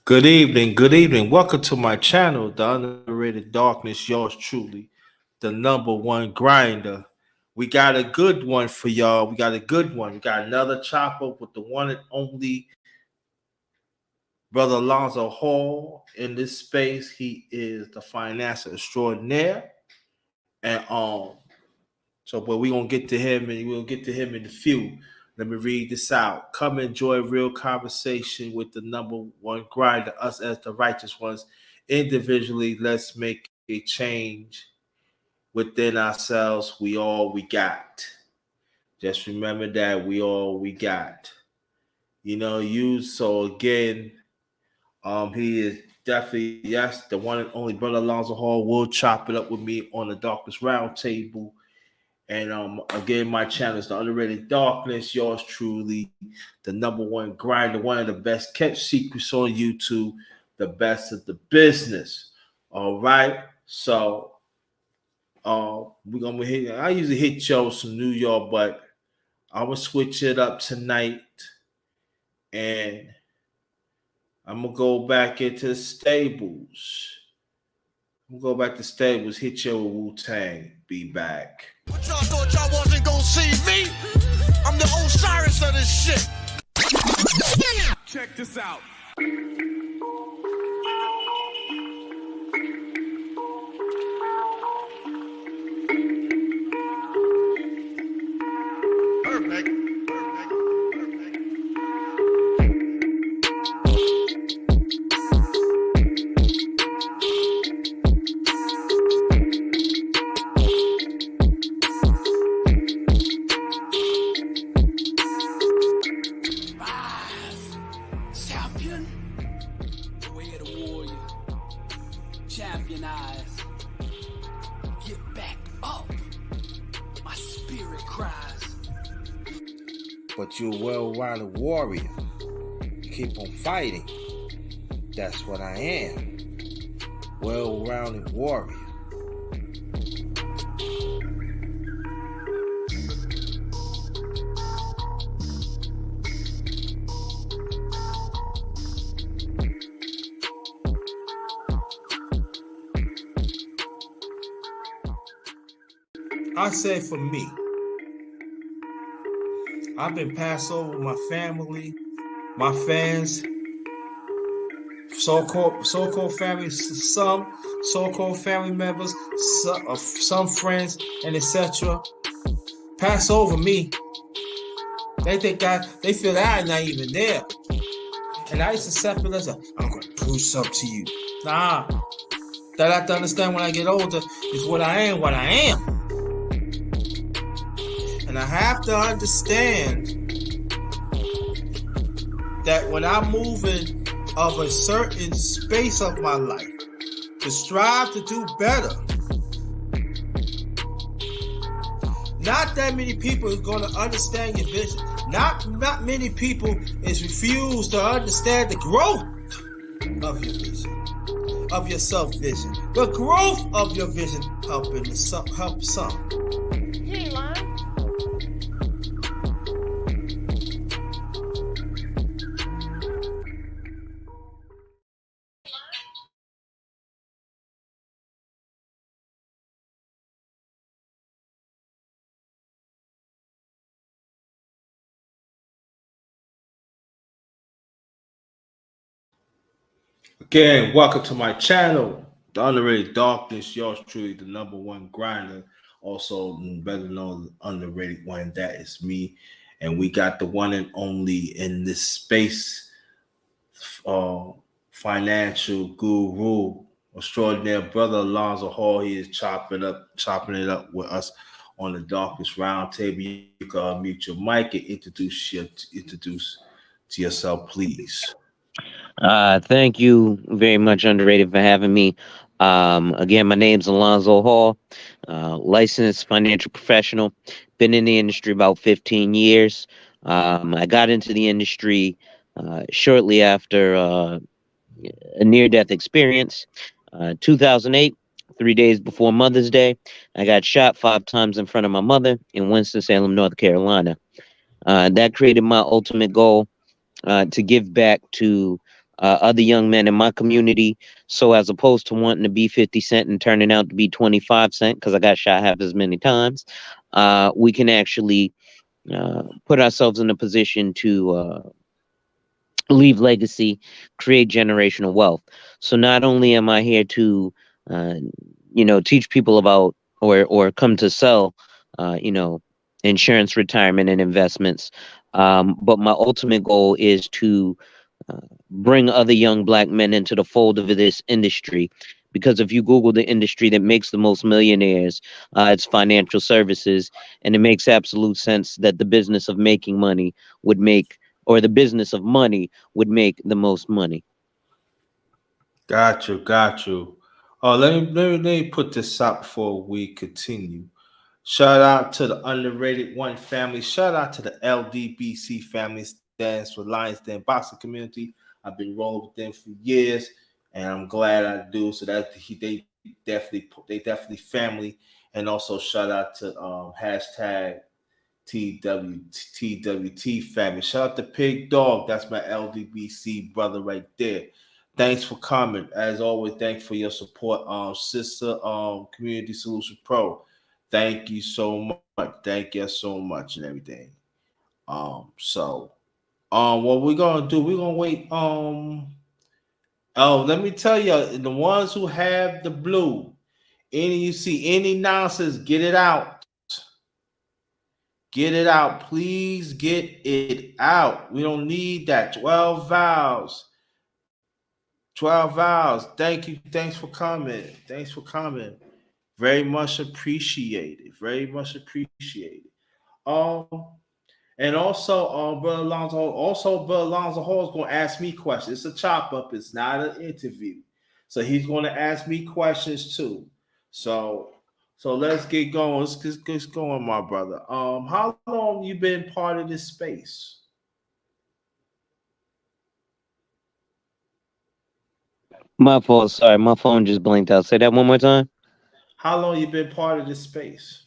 Good evening, good evening. Welcome to my channel, The Underrated Darkness. Yours truly, the number one grinder. We got a good one for y'all. We got a good one. We got another chopper with the one and only Brother Alonzo Hall in this space. He is the financier extraordinaire. And but we're gonna get to him and we'll get to him in a few. Let me read this out. Come enjoy real conversation with the number one grinder, us as the righteous ones. Individually, let's make a change within ourselves. We all we got. Just remember that we all we got. So again, he is definitely, yes, the one and only Brother Alonzo Hall will chop it up with me on the Darkest Round Table. And again, my channel is The Underrated Darkness. Yours truly, the number one grinder, one of the best kept secrets on YouTube, the best of the business. All right. So we're gonna hit. I usually hit y'all some New York, but I'm gonna switch it up tonight, and I'm gonna go back into the stables. I'm gonna go back to stables. Hit your Wu Tang. Be back. What y'all thought y'all wasn't gonna see me? I'm the Osiris of this shit. Check this out. Perfect. But you're a well-rounded warrior. You keep on fighting. That's what I am. Well-rounded warrior. I say for me, I've been passed over my family, my fans, so-called family, some so-called family members, some friends, and etc. Pass over me. They feel that I'm not even there. And I used to accept it as I'm gonna prove something to you. Nah. That I have to understand when I get older is what I am. And I have to understand that when I'm moving of a certain space of my life to strive to do better, not that many people are going to understand your vision. Not many people is refused to understand the growth of your vision, of your self-vision. The growth of your vision help some. You ain't lying. Again, welcome to my channel, The Underrated Darkness. Yours truly, the number one grinder, also better known underrated one. That is me, and we got the one and only in this space, financial guru, extraordinary Brother Alonzo Hall. He is chopping it up with us on the Darkest Round Table. You can unmute your mic and introduce to yourself, please. Thank you very much, Underrated, for having me. Again, my name's Alonzo Hall, licensed financial professional. Been in the industry about 15 years. I got into the industry shortly after a near-death experience. 2008, 3 days before Mother's Day, I got shot 5 times in front of my mother in Winston-Salem, North Carolina. That created my ultimate goal, to give back to other young men in my community. So as opposed to wanting to be 50 Cent and turning out to be 25 Cent because I got shot half as many times, we can actually put ourselves in a position to leave legacy, create generational wealth. So not only am I here to, uh, teach people about or come to sell, uh, you know, insurance, retirement, and investments, but my ultimate goal is to uh, bring other young black men into the fold of this industry. Because if you Google the industry that makes the most millionaires, it's financial services, and it makes absolute sense that the business of making money would make, or the business of money would make the most money. Got you, got you. Let me put this up before we continue. Shout out to the underrated one family. Shout out to the LDBC family, stands for Lions Den Boxing Community. I've been rolling with them for years, and I'm glad I do. So that they definitely family, and also shout out to hashtag TWT family. Shout out to Pig Dog. That's my LDBC brother right there. Thanks for coming. As always, thanks for your support, sister, Community Solution Pro. Thank you so much. Thank you so much and everything. So what we're gonna do, we're gonna wait. Let me tell you, the ones who have the blue, any you see any nonsense, get it out. Get it out. Please get it out. We don't need that. 12 vows. 12 vows. Thank you. Thanks for coming. Thanks for coming. Very much appreciated. Very much appreciated. Um, and also, Brother Alonzo Hall is going to ask me questions. It's a chop up. It's not an interview. So he's going to ask me questions too. So, so let's get going. Let's going, my brother. How long you been part of this space? My fault. Sorry, my phone just blinked out. Say that one more time. How long you been part of this space?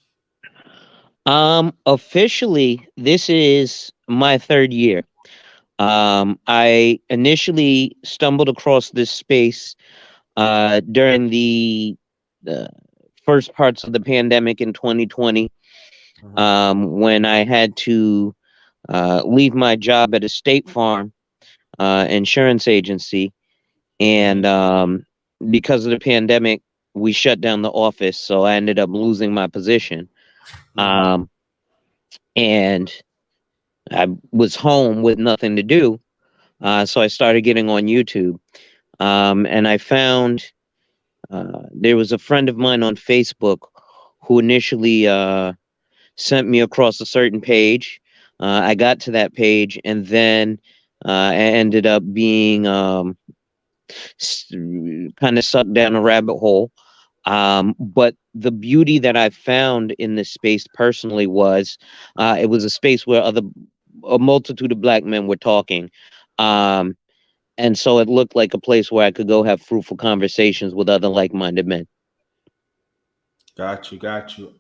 Officially, this is my third year. I initially stumbled across this space during the first parts of the pandemic in 2020, Mhm. when I had to leave my job at a State Farm insurance agency, and Mhm. because of the pandemic, we shut down the office, so I ended up losing my position. Mhm. Um, and I was home with nothing to do, so I started getting on YouTube, and I found there was a friend of mine on Facebook who initially sent me across a certain page. I got to that page, and then I ended up being kind of sucked down a rabbit hole. But the beauty that I found in this space personally was it was a space where a multitude of black men were talking. Um, and so it looked like a place where I could go have fruitful conversations with other like-minded men. Got you. Got you.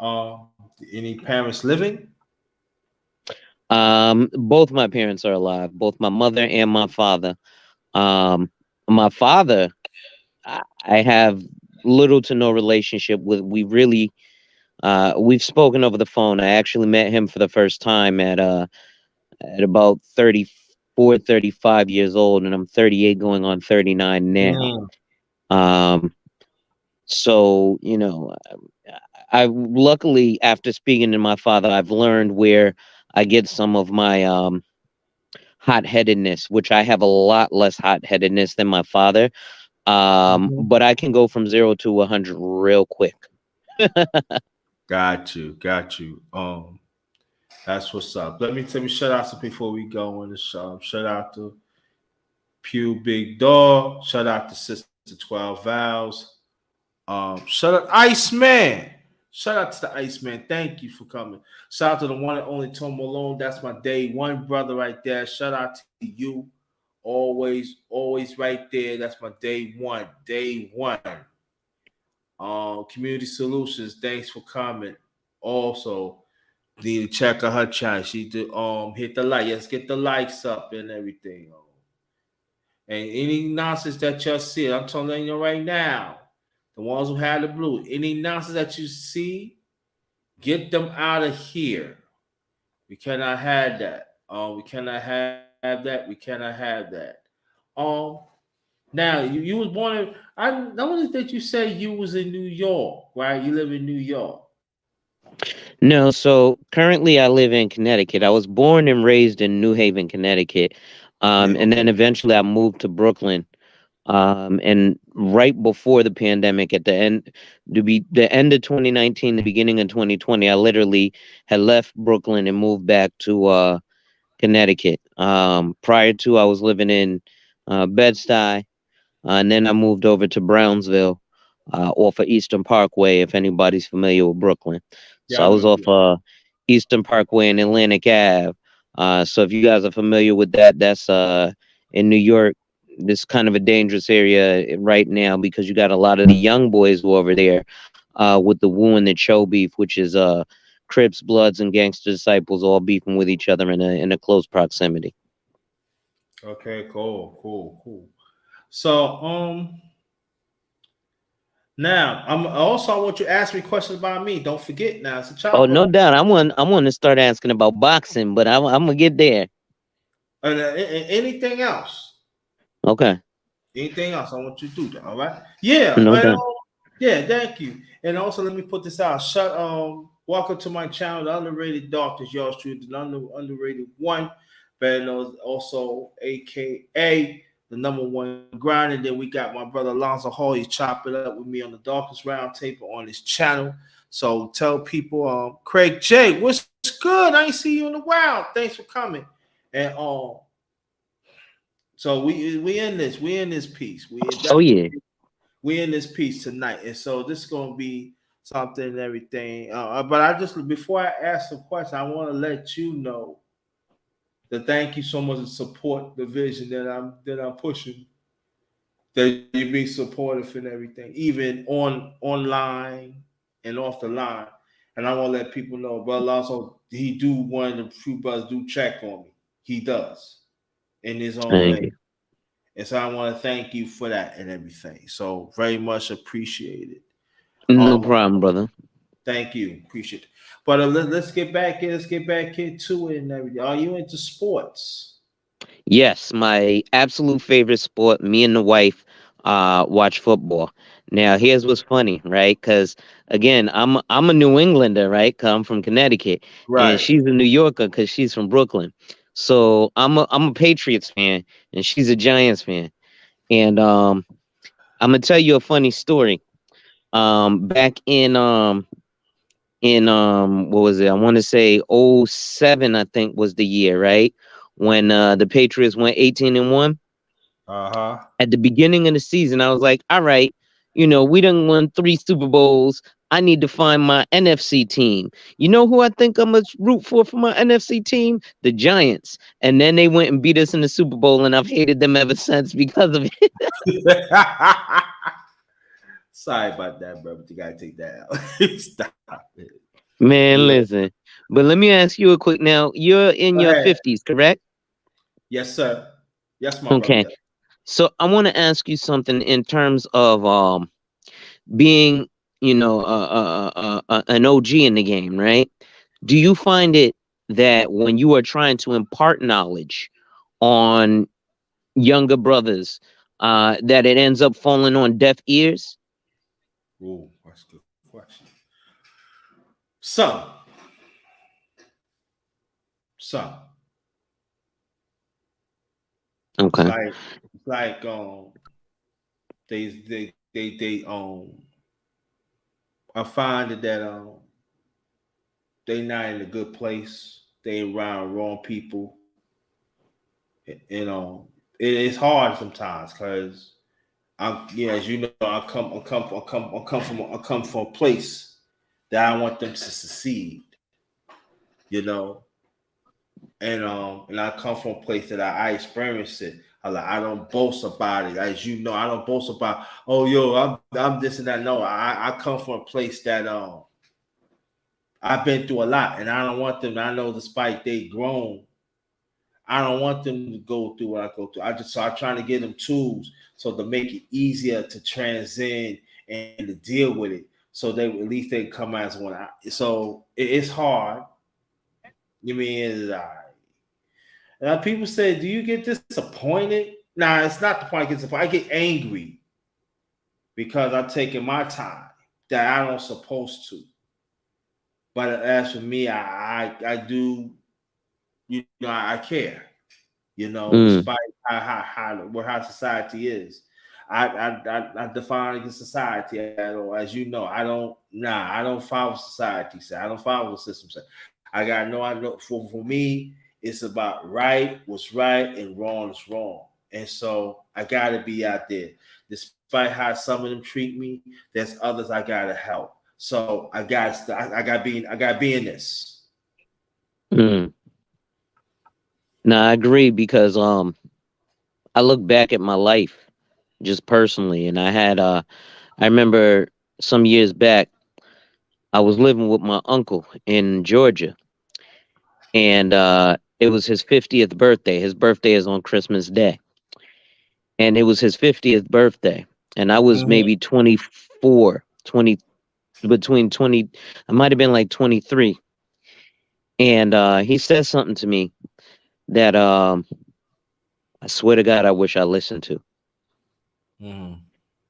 Any parents living? Both my parents are alive, both my mother and my father. Um, my father, I have little to no relationship with. We've spoken over the phone. I actually met him for the first time at about 34, 35 years old, and I'm 38 going on 39 now. Mm. Um, so, I luckily, after speaking to my father, I've learned where I get some of my hot-headedness, which I have a lot less hot-headedness than my father. Mhm. But I can go from 0 to 100 real quick. Got you. Got you. That's what's up. Let me shout out some before we go on the show. Shout out to Pew Big Dog. Shout out to Sister 12 Vows. Shout out Iceman. Shout out to the Iceman. Thank you for coming. Shout out to the one and only Tom Malone. That's my day one brother right there. Shout out to you. Always right there. That's my day one. Day one. Community Solutions. Thanks for coming. Also, Need to check out her channel. She do hit the like. Yes, get the likes up and everything. And any nonsense that y'all see, I'm telling you right now, the ones who had the blue, any nonsense that you see, get them out of here. We cannot have that. We cannot have that. We cannot have that. Um, Now you was born in. I noticed that you say you was in New York, right? You live in New York. No, so currently I live in Connecticut. I was born and raised in New Haven, Connecticut. Yeah. And then Okay. eventually I moved to Brooklyn. And right before the pandemic, at the end of 2019, the beginning of 2020, I literally had left Brooklyn and moved back to Connecticut. Prior to, I was living in Bed-Stuy, and then I moved over to Brownsville, off of Eastern Parkway, if anybody's familiar with Brooklyn. So Yeah, I I was know. off Eastern Parkway and Atlantic Ave. So if you guys are familiar with that, that's in New York. This kind of a dangerous area right now because you got a lot of the young boys who are over there with the Woo and the Cho beef, which is Crips, Bloods, and Gangster Disciples all beefing with each other in a close proximity. Okay. Cool. Cool. Cool. So now I want you to ask me questions about me. Don't forget now. It's a Oh, chop no up. doubt. I want to start asking about boxing, but I'm gonna get there. And anything else? Okay, Anything else? I want you to do that. All right. Yeah. no doubt. Yeah. Thank you. And also, let me put this out. Welcome to my channel, the underrated doctors. Yours truly, the underrated one. Better known also, AKA the number one grinder. Then we got my brother Alonzo Hall. He's chopping it up with me on the Darkest Round Table on his channel. So tell people, Craig J, what's good? I ain't see you in a while. Thanks for coming. And so we in this piece. Oh yeah. We in this piece tonight, and so this is gonna be something and everything. But I just before I ask the question, I want to let you know that thank you so much to support the vision that I'm pushing. That you be supportive and everything, even online and off the line. And I want to let people know, brother also he do one of the few brothers do check on me. He does in his own Thank way. you. And so I want to thank you for that and everything. So very much appreciated. No Um, problem, brother. Thank you, appreciate it. But let's get back in. Let's get back into it and everything. Are you into sports? Yes, my absolute favorite sport. Me and the wife watch football. Now, here's what's funny, right? Because again, I'm a New Englander, right? 'Cause I'm from Connecticut, and Right. she's a New Yorker because she's from Brooklyn. So I'm a Patriots fan, and she's a Giants fan. And I'm gonna tell you a funny story. Back in what was it? I want to say '07, I think was the year, right? When the Patriots went 18-1. Uh-huh. At the beginning of the season, I was like, all right, we done won 3 Super Bowls. I need to find my NFC team. You know who I think I'm gonna root for my NFC team? The Giants. And then they went and beat us in the Super Bowl, and I've hated them ever since because of it. Sorry about that, bro, but you gotta take that out. Stop it. Man, Yeah. listen. But let me ask you a quick now. You're in Go your ahead. 50s, correct? Yes, sir. Yes, my brother. Okay. Yes. So I want to ask you something in terms of being, an OG in the game, right? Do you find it that when you are trying to impart knowledge on younger brothers, that it ends up falling on deaf ears? Ooh, that's a good question. Some, some. It's Okay. like it's like they I find that they not in a good place. They around wrong people. It's hard sometimes because as you know, I come from a place that I want them to succeed. You know, and I come from a place that I experienced it. I don't boast about it, as you know. I don't boast about, oh yo, I'm this and that. No, I come from a place that I've been through a lot, and I don't want them. I know, despite they grown, I don't want them to go through what I go through. I'm trying to give them tools so to make it easier to transcend and to deal with it. So they at least they come as one. So it's hard. You mean now people say, do you get disappointed? Nah, it's not the point I get disappointed. I get angry because I'm taking my time that I don't supposed to. But as for me, I do, I care. Mm, Despite how society is. I define against society as you know. I don't follow society. I don't follow the system. I know for me, it's about right, what's right, and wrong is wrong. And so I gotta be out there. Despite how some of them treat me, there's others I gotta help. So I gotta be in this. mm. No, I agree because I look back at my life just personally, and I remember some years back I was living with my uncle in Georgia, and it was his 50th birthday. His birthday is on Christmas Day, and it was his 50th birthday, and I was Mhm. maybe 24, 20, between 20, I might have been like 23, and he said something to me that I swear to God I wish I listened to. Mhm.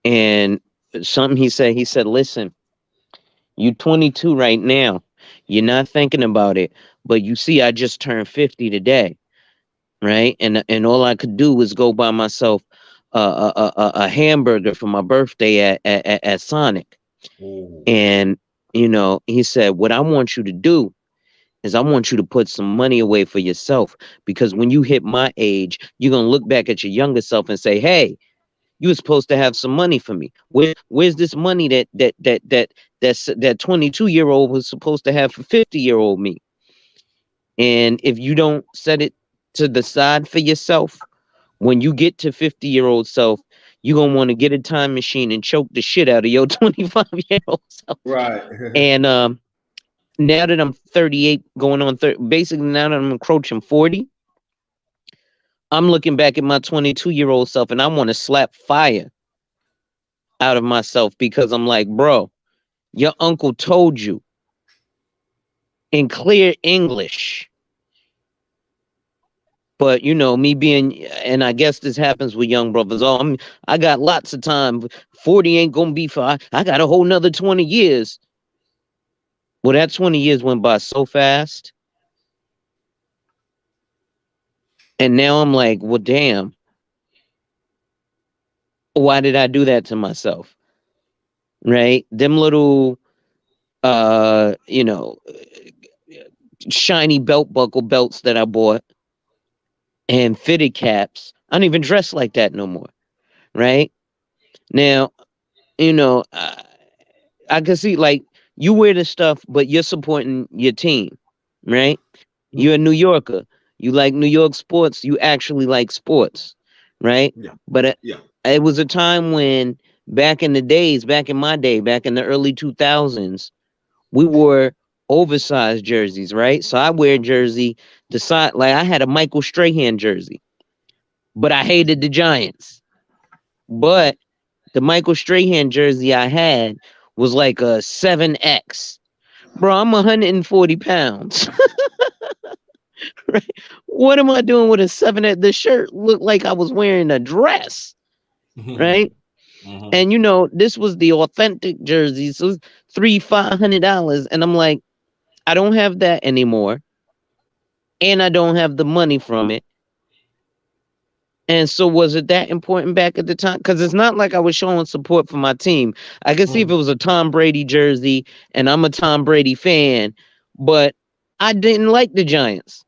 And something he said, listen, you 22 right now. You're not thinking about it, but you see, I just turned 50 today, right? And all I could do was go buy myself a hamburger for my birthday at Sonic. Ooh. And he said, what I want you to do is I want you to put some money away for yourself because when you hit my age, you're gonna look back at your younger self and say, hey, you were supposed to have some money for me. Where's this money that 22-year-old was supposed to have for 50-year-old me? And if you don't set it to the side for yourself, when you get to 50-year-old self, you're gonna want to get a time machine and choke the shit out of your 25-year-old self. Right. And now that I'm 38, going on 30, basically now that I'm encroaching 40, I'm looking back at my 22-year-old self and I want to slap fire out of myself because I'm like, bro, your uncle told you in clear English. But me being, and I guess this happens with young brothers. Oh, I got lots of time. 40 ain't gonna be for. I got a whole nother 20 years. Well, that 20 years went by so fast, and now I'm like, well, damn, why did I do that to myself? Right? Them little, uh, you know, shiny belt buckle belts that I bought and fitted caps. I don't even dress like that no more. Right now, you know, I can see like you wear the stuff, but you're supporting your team, right? You're a New Yorker. You like New York sports. You actually like sports, right? Yeah. But Yeah. it was a time when back in the days, back in my day, back in the early 2000s, we wore oversized jerseys, right? So I wear jersey the side like I had a Michael Strahan jersey, but I hated the Giants. But the Michael Strahan jersey I had was like a 7X. Bro, I'm 140 pounds. Right? What am I doing with a 7X? The shirt looked like I was wearing a dress, Mhm. right? Mhm. And this was the authentic jersey. So it was $500. And I'm like, I don't have that anymore. And I don't have the money from it. And so was it that important back at the time? Because it's not like I was showing support for my team. I could see if it Mhm. was a Tom Brady jersey and I'm a Tom Brady fan, but I didn't like the Giants.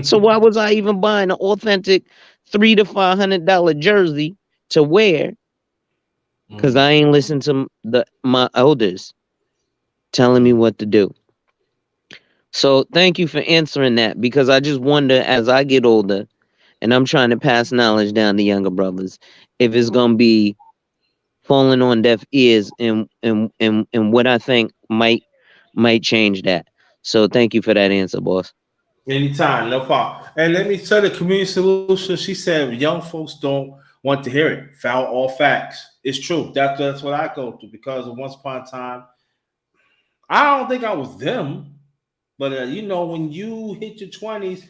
So why was I even buying an authentic $300 to $500 jersey to wear? Because Mhm. I ain't listened to my elders telling me Mhm. what to do. So thank you for answering that because I just wonder as I get older and I'm trying to pass knowledge down to younger brothers if it's gonna be falling on deaf ears and what I think might might change that. So thank you for that answer, boss. Anytime, no problem. And let me tell the community solution. She said young folks don't want to hear it. Foul all facts. It's true. That's what I go through because once upon a time, I don't think I was them, but when you hit your 20s,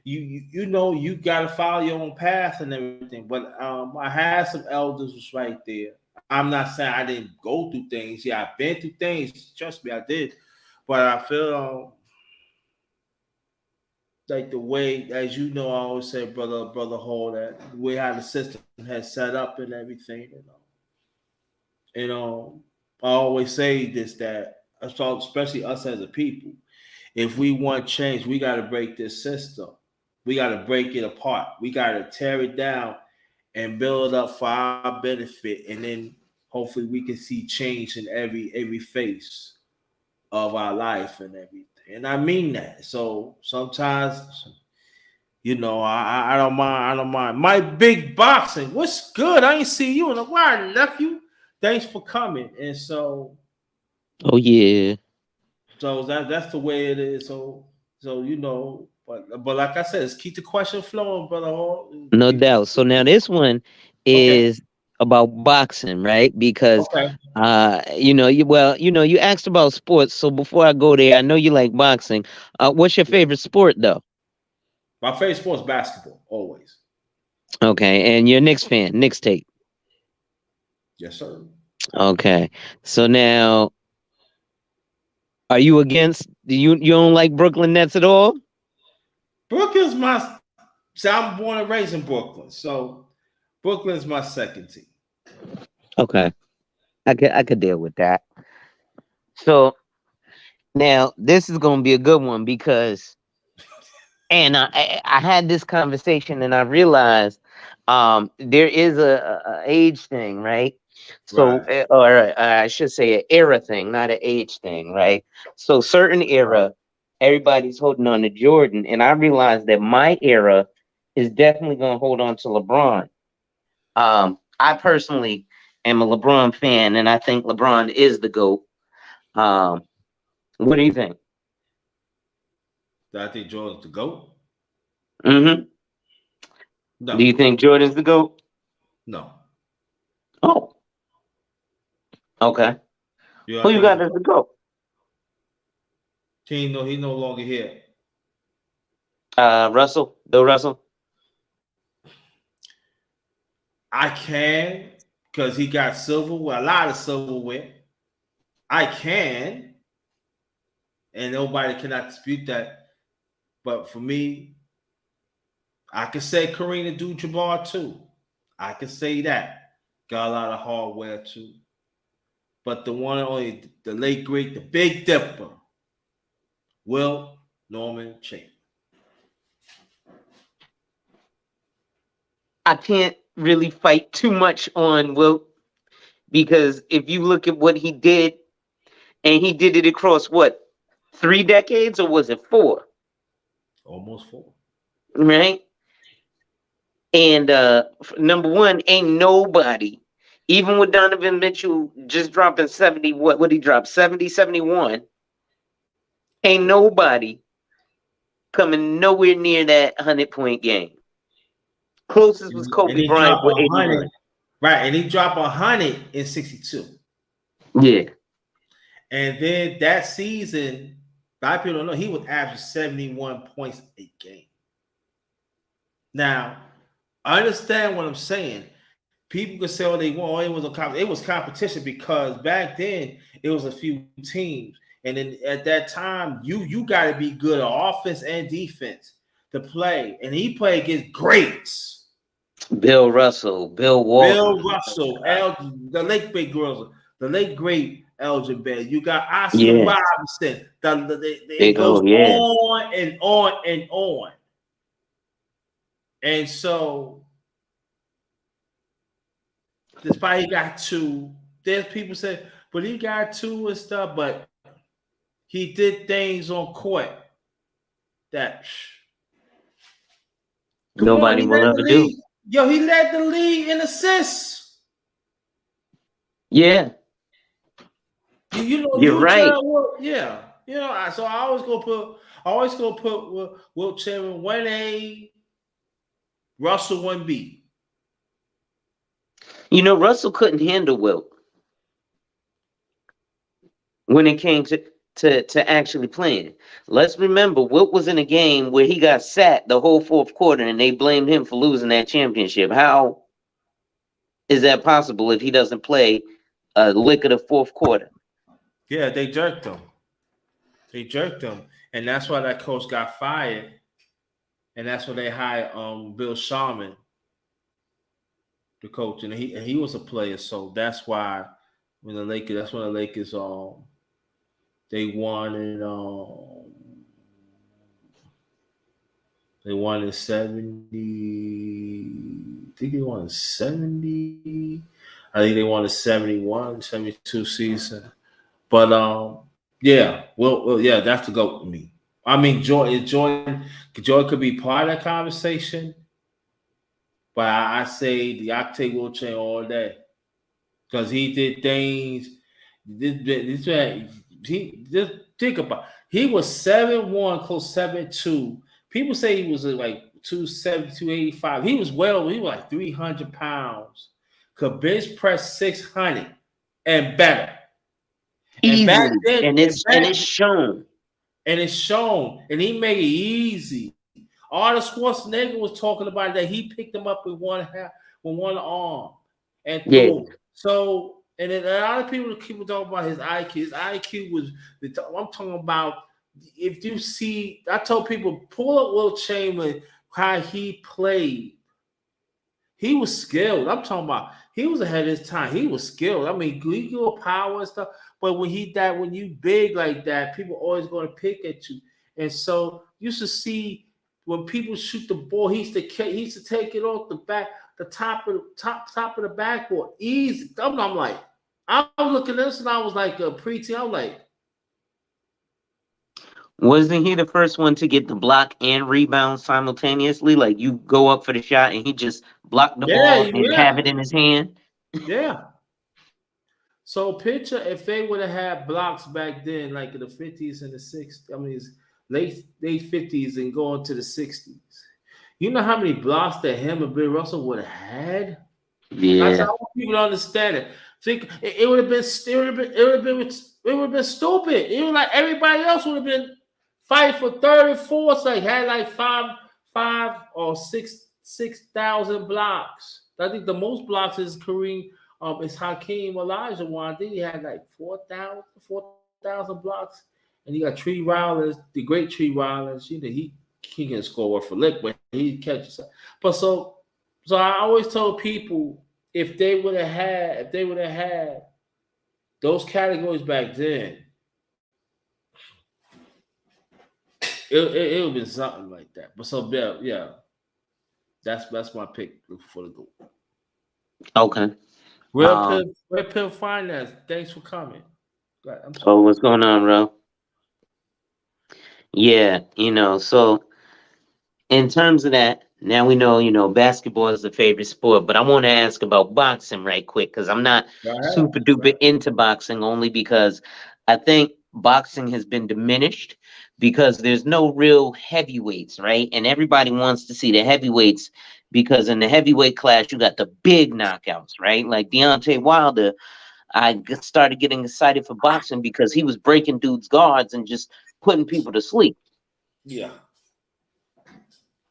you know you got to follow your own path and everything. But I had some elders was right there. I'm not saying I didn't go through things. Yeah, I've been through things. Trust me, I did. But I feel like the way, as you know, I always say, brother Hall, that the way how the system has set up and everything. I always say this that especially us as a people, if we want change, we got to break this system. We got to break it apart. We got to tear it down and build it up for our benefit, and then hopefully we can see change in every face of our life and everything. And I mean that. So sometimes, I don't mind. I don't mind. My big boxing. What's good? I ain't see you in a while, nephew. Thanks for coming. And Oh yeah, that's the way it is. But like I said, let's keep the question flowing, brother Hall. no doubt. So now this one Okay. is about boxing, right? Because Okay. you asked about sports. So before I go there, I know you like boxing. What's your favorite sport though? My favorite sport is basketball, always. Okay, and you're a Knicks fan, Knicks take. Yes, sir. Okay, so now are you against? You don't like Brooklyn Nets at all? Brooklyn's my. See, I'm born and raised in Brooklyn, so Brooklyn's my second team. Okay, I could deal with that. So now this is gonna be a good one because, and I had this conversation and I realized there is a age thing, right? So Right. or I should say an era thing, not an age thing, right? So certain era, everybody's holding on to Jordan, and I realized that my era is definitely gonna hold on to LeBron. I personally am a LeBron fan, and I think LeBron is the GOAT. Um, what do you think? Do I think Jordan's the GOAT? Hmm. Do No. you think Jordan's the GOAT? No. Oh, okay. Yeah, Who I you think got he's as the GOAT? he's no longer here. Russell, Bill Russell. I can because he got silverware, a lot of silverware. I can, and nobody cannot dispute that. But for me, I can say Kareem Abdul-Jabbar too. I can say that. Got a lot of hardware too. But the one and only, the late great, the Big Dipper, Will Norman Chambers. I can't really fight too much on Wilt because if you look at what he did, and he did it across what, 3 decades or was it four? Almost four. Right? And number one, ain't nobody, even with Donovan Mitchell just dropping 70, what he dropped, 70, 71, ain't nobody coming nowhere near that 100-point game. Closest was And Kobe he Bryant dropped with 100. 81. Right, and he dropped 100 in 62. Yeah. And then that season, a lot of people don't know, he was averaging 71 points a game. Now, I understand what I'm saying. People can say, "Oh, they won." Oh, it was competition because back then it was a few teams, and then at that time, you got to be good at offense and defense to play. And he played against greats: Bill Russell, Bill Bill Walton. Russell, the late great girls, the late great Elgin Baylor. You got Oscar Yeah. Robinson. It Big goes O, yeah. on and on and on. And so, despite he got two, there's people say, but he got two and stuff, but he did things on court that come on, Nobody he will led the ever do. league. Yo, he led the league in assists. Yeah, You know, you're you right. tell what, yeah. So I always go put Wilt Chamberlain 1A, Russell 1B. Russell couldn't handle Wilt when it came to actually playing. Let's remember, Wilt was in a game where he got sat the whole fourth quarter, and they blamed him for losing that championship. How is that possible if he doesn't play a lick of the fourth quarter? Yeah, they jerked him. They jerked him, and that's why that coach got fired, and that's why they hired Bill Sharman, the coach, and he was a player, so that's why that's when the Lakers they won in they won in 70. I think they won in 70. I think they won in 71, 72 season. But yeah, yeah, that's the GOAT to me. I mean, Jordan could be part of that conversation, but I say I take Will Chamberlain all day because he did things. This man, he just think about. He was 7'1", close 7'2". People say he was like 270, 285. He was He was like 300 pounds. Could bench press 600 and better. And back Easily, then, and it's shown. and it's shown, and he made it easy. Arnold Schwarzenegger was talking about that. He picked him up with one arm, and Yeah, threw him. So, and then a lot of people talk about his IQ. His IQ was. I'm talking about. If you see, I told people pull up Will Chamberlain how he played. He was skilled. I'm talking about he was ahead of his time. He was skilled. I mean, he go power and stuff. But when when you big like that, people always going to pick at you. And so you used to see when people shoot the ball, he used to take it off the back, the top of the backboard, easy. I'm like, I was looking at this and I was like a preteen. I was like, wasn't he the first one to get the block and rebound simultaneously? Like you go up for the shot and he just blocked the yeah, ball and yeah, have it in his hand. yeah. So picture if they would have had blocks back then, like in the 50s and the 60s. I mean, it's late 50s and going to the 60s. You know how many blocks that him and Bill Russell would have had? I Yeah, want people to understand it. Think it would have been stupid. It was like everybody else would have been fighting for 34. Like had like five or 6,000 blocks. I think the most blocks is Kareem. It's Hakeem Olajuwon. I think he had like 4,000 blocks, and you got Tree Rowlands, the great Tree Rowlands. He can score for lick, but he catches. But so I always told people if they would have had those categories back then, it would have been something like that. But so yeah, that's my pick for the goal. okay. Red Pill Finance. Thanks for coming. I'm sorry. Oh, what's going on, bro? Yeah, so in terms of that, now we know, basketball is the favorite sport, but I want to ask about boxing right quick because I'm not Go ahead. super duper into boxing only because I think boxing has been diminished because there's no real heavyweights, right? And everybody wants to see the heavyweights because in the heavyweight class, you got the big knockouts, right? Like Deontay Wilder, started getting excited for boxing because he was breaking dudes' guards and just putting people to sleep. Yeah.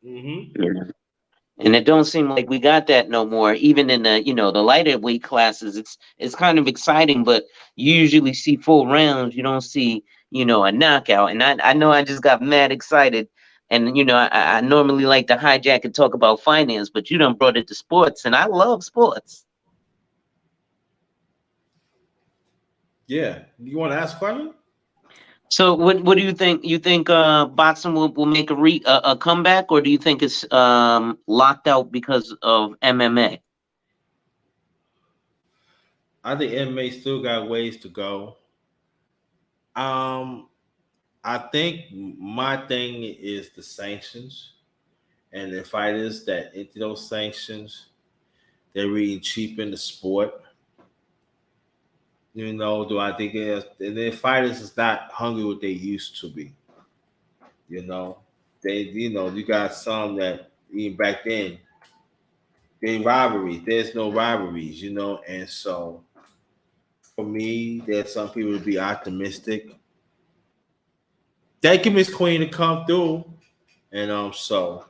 Mm-hmm. And it don't seem like we got that no more. Even in the the lighter weight classes, it's kind of exciting, but you usually see full rounds. You don't see a knockout. And I know I just got mad excited. And I normally like to hijack and talk about finance, but you done brought it to sports, and I love sports. Yeah. You want to ask a question? So what do you think? You think boxing will make a comeback, or do you think it's locked out because of MMA? I think MMA still got ways to go. Um, I think my thing is the sanctions and the fighters that into those sanctions, they're really cheaping the sport. You know, do I think it is? And then fighters is not hungry what they used to be. You know, you got some that even back then they rivalries. There's no rivalries, and so for me, there's some people to be optimistic. Thank you, Miss Queen, to come through, and so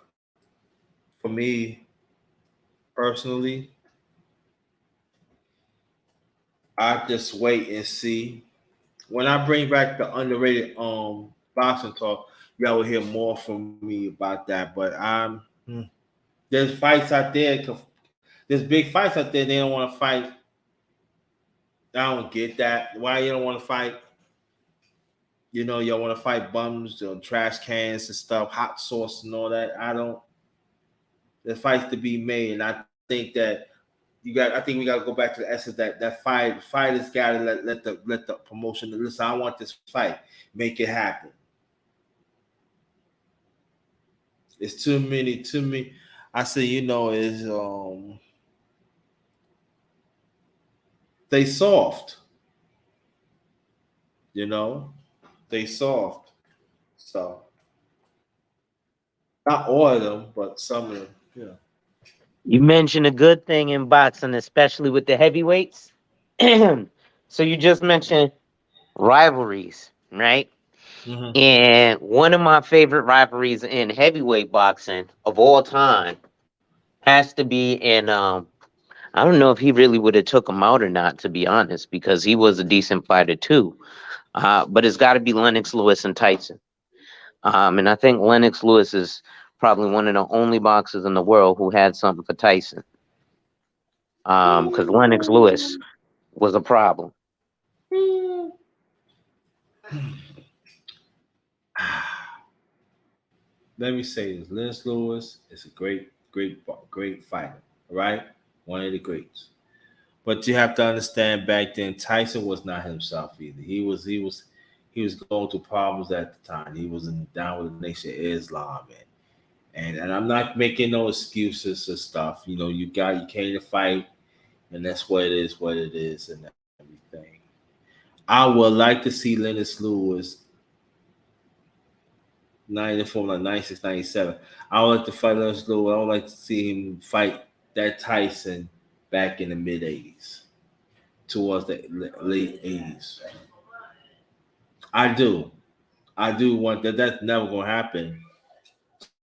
for me personally, I just wait and see. When I bring back the underrated boxing talk, y'all will hear more from me about that. But there's fights out there. There's big fights out there. They don't want to fight. I don't get that. Why you don't want to fight? Y'all want to fight bums, trash cans and stuff, hot sauce and all that. I don't. There's fights to be made, and I think that I think we got to go back to the essence that fighters got to let the promotion listen. I want this fight, make it happen. It's too many, too many. I say, is they soft, you know, they soft. So not all of them, but some of them, yeah. You mentioned a good thing in boxing, especially with the heavyweights. So you just mentioned rivalries, right? Mm-hmm. And one of my favorite rivalries in heavyweight boxing of all time has to be in I don't know if he really would have took him out or not, to be honest, because he was a decent fighter too. But it's got to be Lennox Lewis and Tyson. And I think Lennox Lewis is probably one of the only boxers in the world who had something for Tyson. Because Lennox Lewis was a problem. Let me say this: Lennox Lewis is a great, great, great fighter. Right, one of the greats. But you have to understand, back then Tyson was not himself either. He was going through problems at the time. He was down with the Nation of Islam, and I'm not making no excuses or stuff. You came to fight, and that's what it is, and everything. I would like to see Lennox Lewis 94, like 96, 97. I would like to fight Lennox Lewis. I would like to see him fight that Tyson back in the mid '80s, towards the late '80s. I do. I do want that. That's never gonna happen.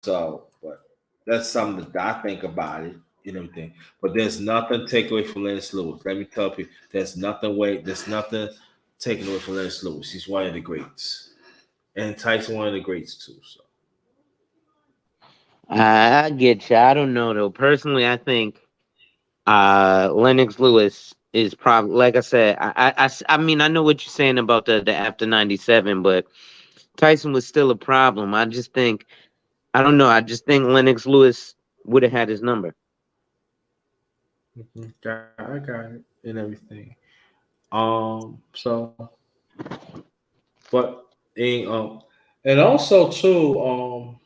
So, but that's something that I think about it and everything. But there's nothing take away from Lennox Lewis. Let me tell you, there's nothing taken away from Lennox Lewis. He's one of the greats, and Tyson one of the greats too. So, I get you. I don't know though. Personally, I think Lennox Lewis is probably, like I said, I mean, I know what you're saying about the after 97, but Tyson was still a problem. I just think, I don't know. I just think Lennox Lewis would have had his number. I got it and everything. So, but and also too,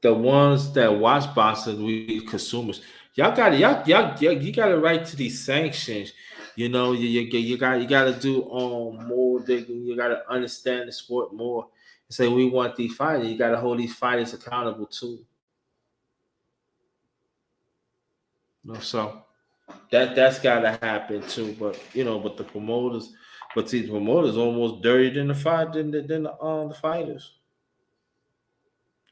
the ones that watch boxing, we consumers, y'all, you got to write to these sanctions. You got to do more digging. You got to understand the sport more. And say we want these fighters. You got to hold these fighters accountable too. So that's got to happen too. But the promoters almost dirtier than the fight than the fighters.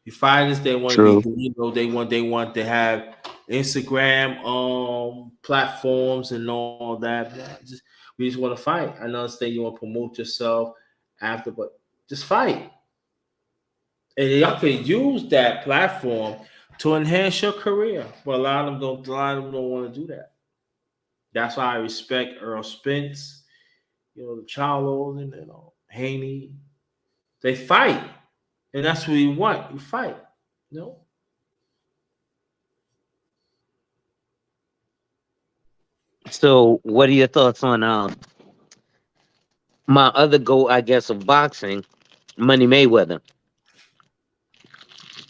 The fighters, they want to be, True. they want to have Instagram platforms and all that. Man, we just want to fight. I understand you want to promote yourself after, but just fight. And y'all can use that platform to enhance your career. But a lot of them don't want to do that. That's why I respect Earl Spence, the Charlos, and Haney. They fight. And that's what you want. You fight. You know? So, what are your thoughts on my other goal, I guess, of boxing, Money Mayweather?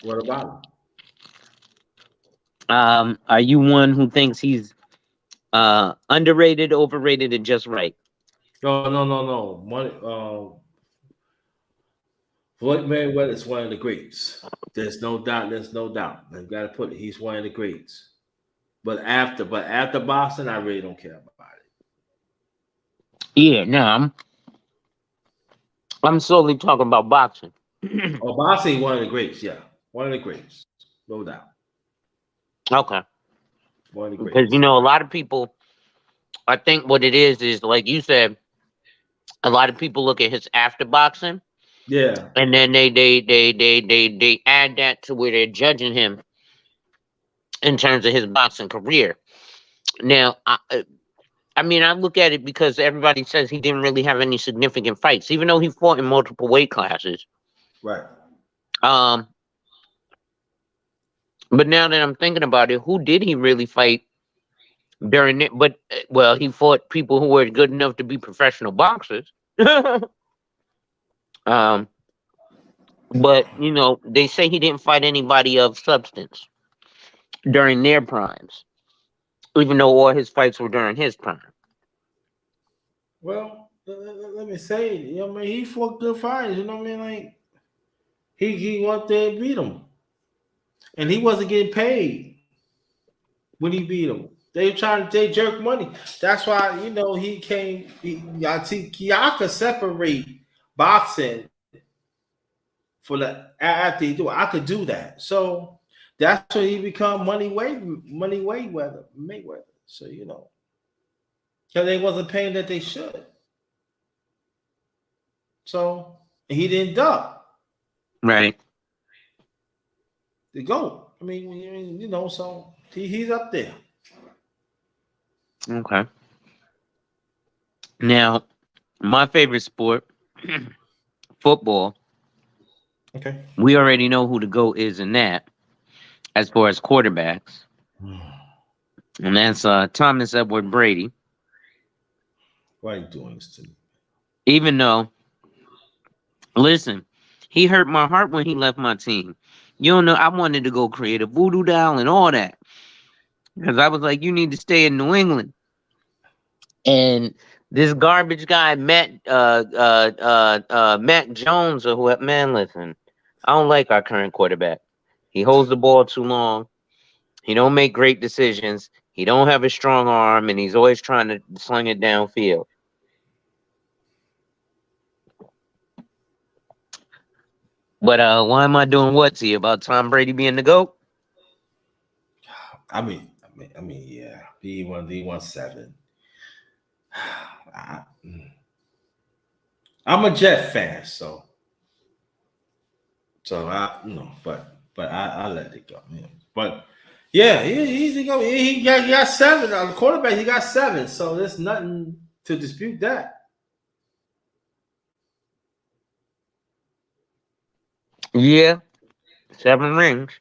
What about Are you one who thinks he's Underrated, overrated, and just right. No. Floyd Mayweather is one of the greats. There's no doubt. There's no doubt. I've got to put it. He's one of the greats. But after boxing, I really don't care about it. Yeah, no, I'm solely talking about boxing. Oh, boxing, one of the greats. Yeah, one of the greats. No doubt. Okay, One of the because greats. a lot of people, I think what it is like you said, a lot of people look at his after boxing, Yeah. and then they add that to where they're judging him in terms of his boxing career. Now, I mean, I look at it because everybody says he didn't really have any significant fights, even though he fought in multiple weight classes. Right. Um, but now that I'm thinking about it, who did he really fight during it? But well, he fought people who were good enough to be professional boxers. um, but they say he didn't fight anybody of substance during their primes, even though all his fights were during his prime. Well, let me say, I mean, he fought good fights. You know what I mean? Like he went there and beat him, and he wasn't getting paid when he beat him. They jerk money. That's why he came. I see y'all could separate boxing for the after he do it. I could do that. So that's when he become money Mayweather. So because they wasn't paying that they should. So he didn't duck Right. the goat. I mean, so he's up there. Okay. Now, my favorite sport, football. Okay. We already know who the GOAT is in that, as far as quarterbacks. And that's Thomas Edward Brady. Why are you doing this to me? Even though, listen, he hurt my heart when he left my team. You don't know, I wanted to go create a voodoo doll and all that. Because I was like, you need to stay in New England. And this garbage guy, Matt Jones, or whoever, man, listen, I don't like our current quarterback. He holds the ball too long. He don't make great decisions. He don't have a strong arm, and he's always trying to sling it downfield. But why am I doing what's he about Tom Brady being the GOAT? Yeah. He won 7. I, am a Jet fan, so I let it go. Yeah. But yeah, he got 7 on the quarterback. He got 7, so there's nothing to dispute that. Yeah, 7 rings.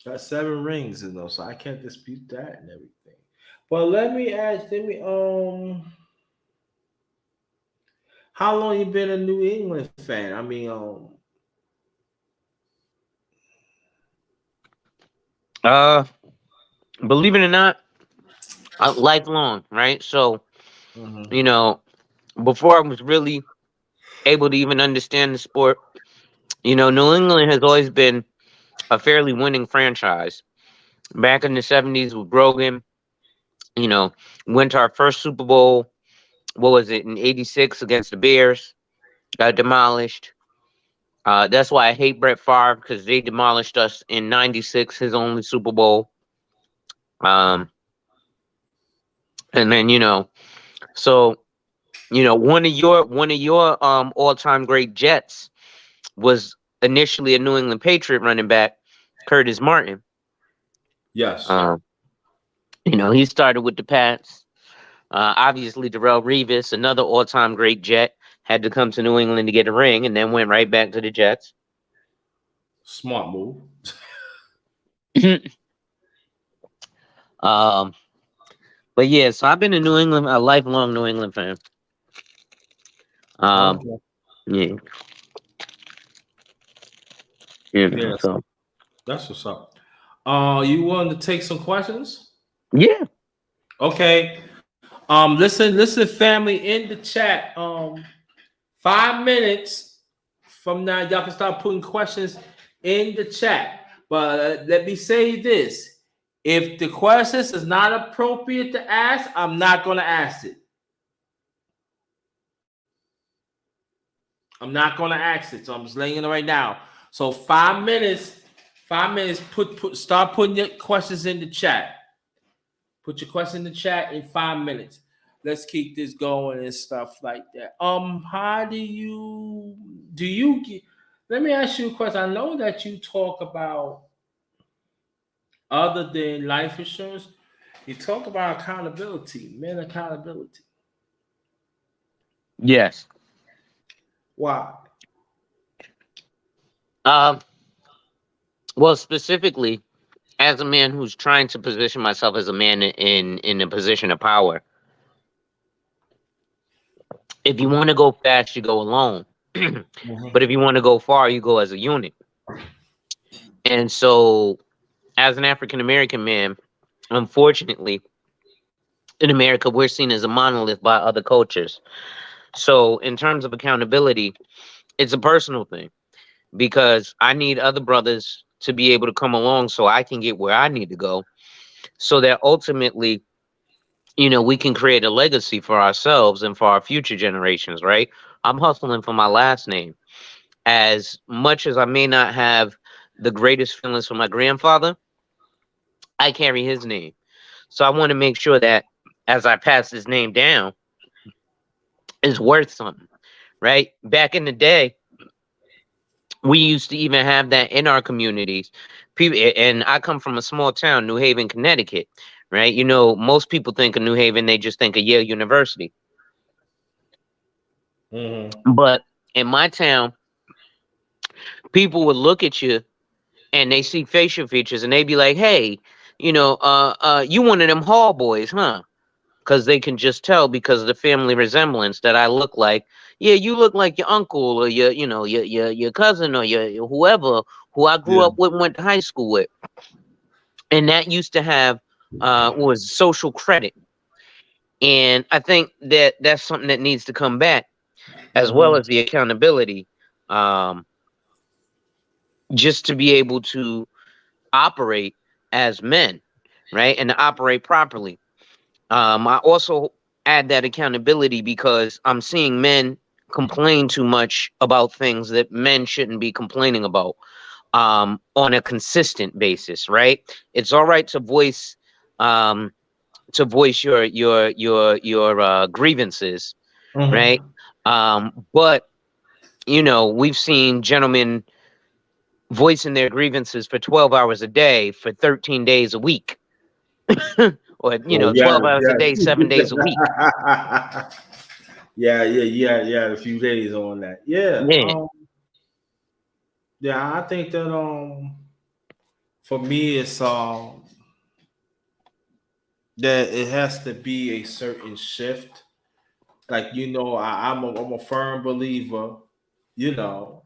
Got 7 rings, so I can't dispute that and everything. But let me how long you been a New England fan? I mean, Uh, Believe it or not, lifelong, right? So mhm. you know, before I was really able to even understand the sport, New England has always been a fairly winning franchise. Back in the '70s with Brogan, you know, went to our first Super Bowl. What was it in '86 against the Bears? Got demolished. That's why I hate Brett Favre because they demolished us in '96, his only Super Bowl. And then so one of your all time great Jets was initially a New England Patriot running back, Curtis Martin. Yes. Um, he started with the Pats. Obviously, Darrell Revis, another all time great Jet, had to come to New England to get a ring, and then went right back to the Jets. Smart move. um, but yeah, so I've been a lifelong New England fan. Um, Okay. yeah, Yes, so that's what's up. You want to take some questions? yeah. Okay. Listen, family in the chat. 5 minutes from now, y'all can start putting questions in the chat. But let me say this: if the questions is not appropriate to ask, I'm not gonna ask it. I'm not gonna ask it. So I'm just letting you know right now. So 5 minutes, 5 minutes. Start putting your questions in the chat. Put your question in the chat in 5 minutes. Let's keep this going and stuff like that. How do you get? Let me ask you a question. I know that you talk about other than life insurance, you talk about accountability, men accountability. Yes. Why? Um, well, specifically, as a man who's trying to position myself as a man in a position of power, if you want to go fast, you go alone. But if you want to go far, you go as a unit. And so, as an African American man, unfortunately, in America, we're seen as a monolith by other cultures. So, in terms of accountability, it's a personal thing because I need other brothers to be able to come along so I can get where I need to go, so that ultimately, we can create a legacy for ourselves and for our future generations, right? I'm hustling for my last name. As much as I may not have the greatest feelings for my grandfather, I carry his name. So I want to make sure that as I pass his name down, it's worth something, right? Back in the day, we used to even have that in our communities. People, and I come from a small town, New Haven, Connecticut, right? Most people think of New Haven, they just think of Yale University. Mm-hmm. But in my town, people would look at you and they see facial features and they be like, "Hey, you one of them hall boys, huh?" Because they can just tell because of the family resemblance that I look like. Yeah, you look like your uncle or your cousin or your whoever who I grew Yeah. up with and went to high school with. And that used to have was social credit. And I think that that's something that needs to come back, as well Mm-hmm. as the accountability, um, just to be able to operate as men, right? And to operate properly. I also add that accountability because I'm seeing men complain too much about things that men shouldn't be complaining about on a consistent basis, right? It's all right to voice your grievances, right? Mm-hmm. But we've seen gentlemen voicing their grievances for 12 hours a day for 13 days a week, or Well, yeah, 12 hours a day, 7 days a week. yeah. Yeah. A few days on that. Yeah. Yeah. Yeah. I think that for me, it's that it has to be a certain shift. Like I'm a firm believer. You know,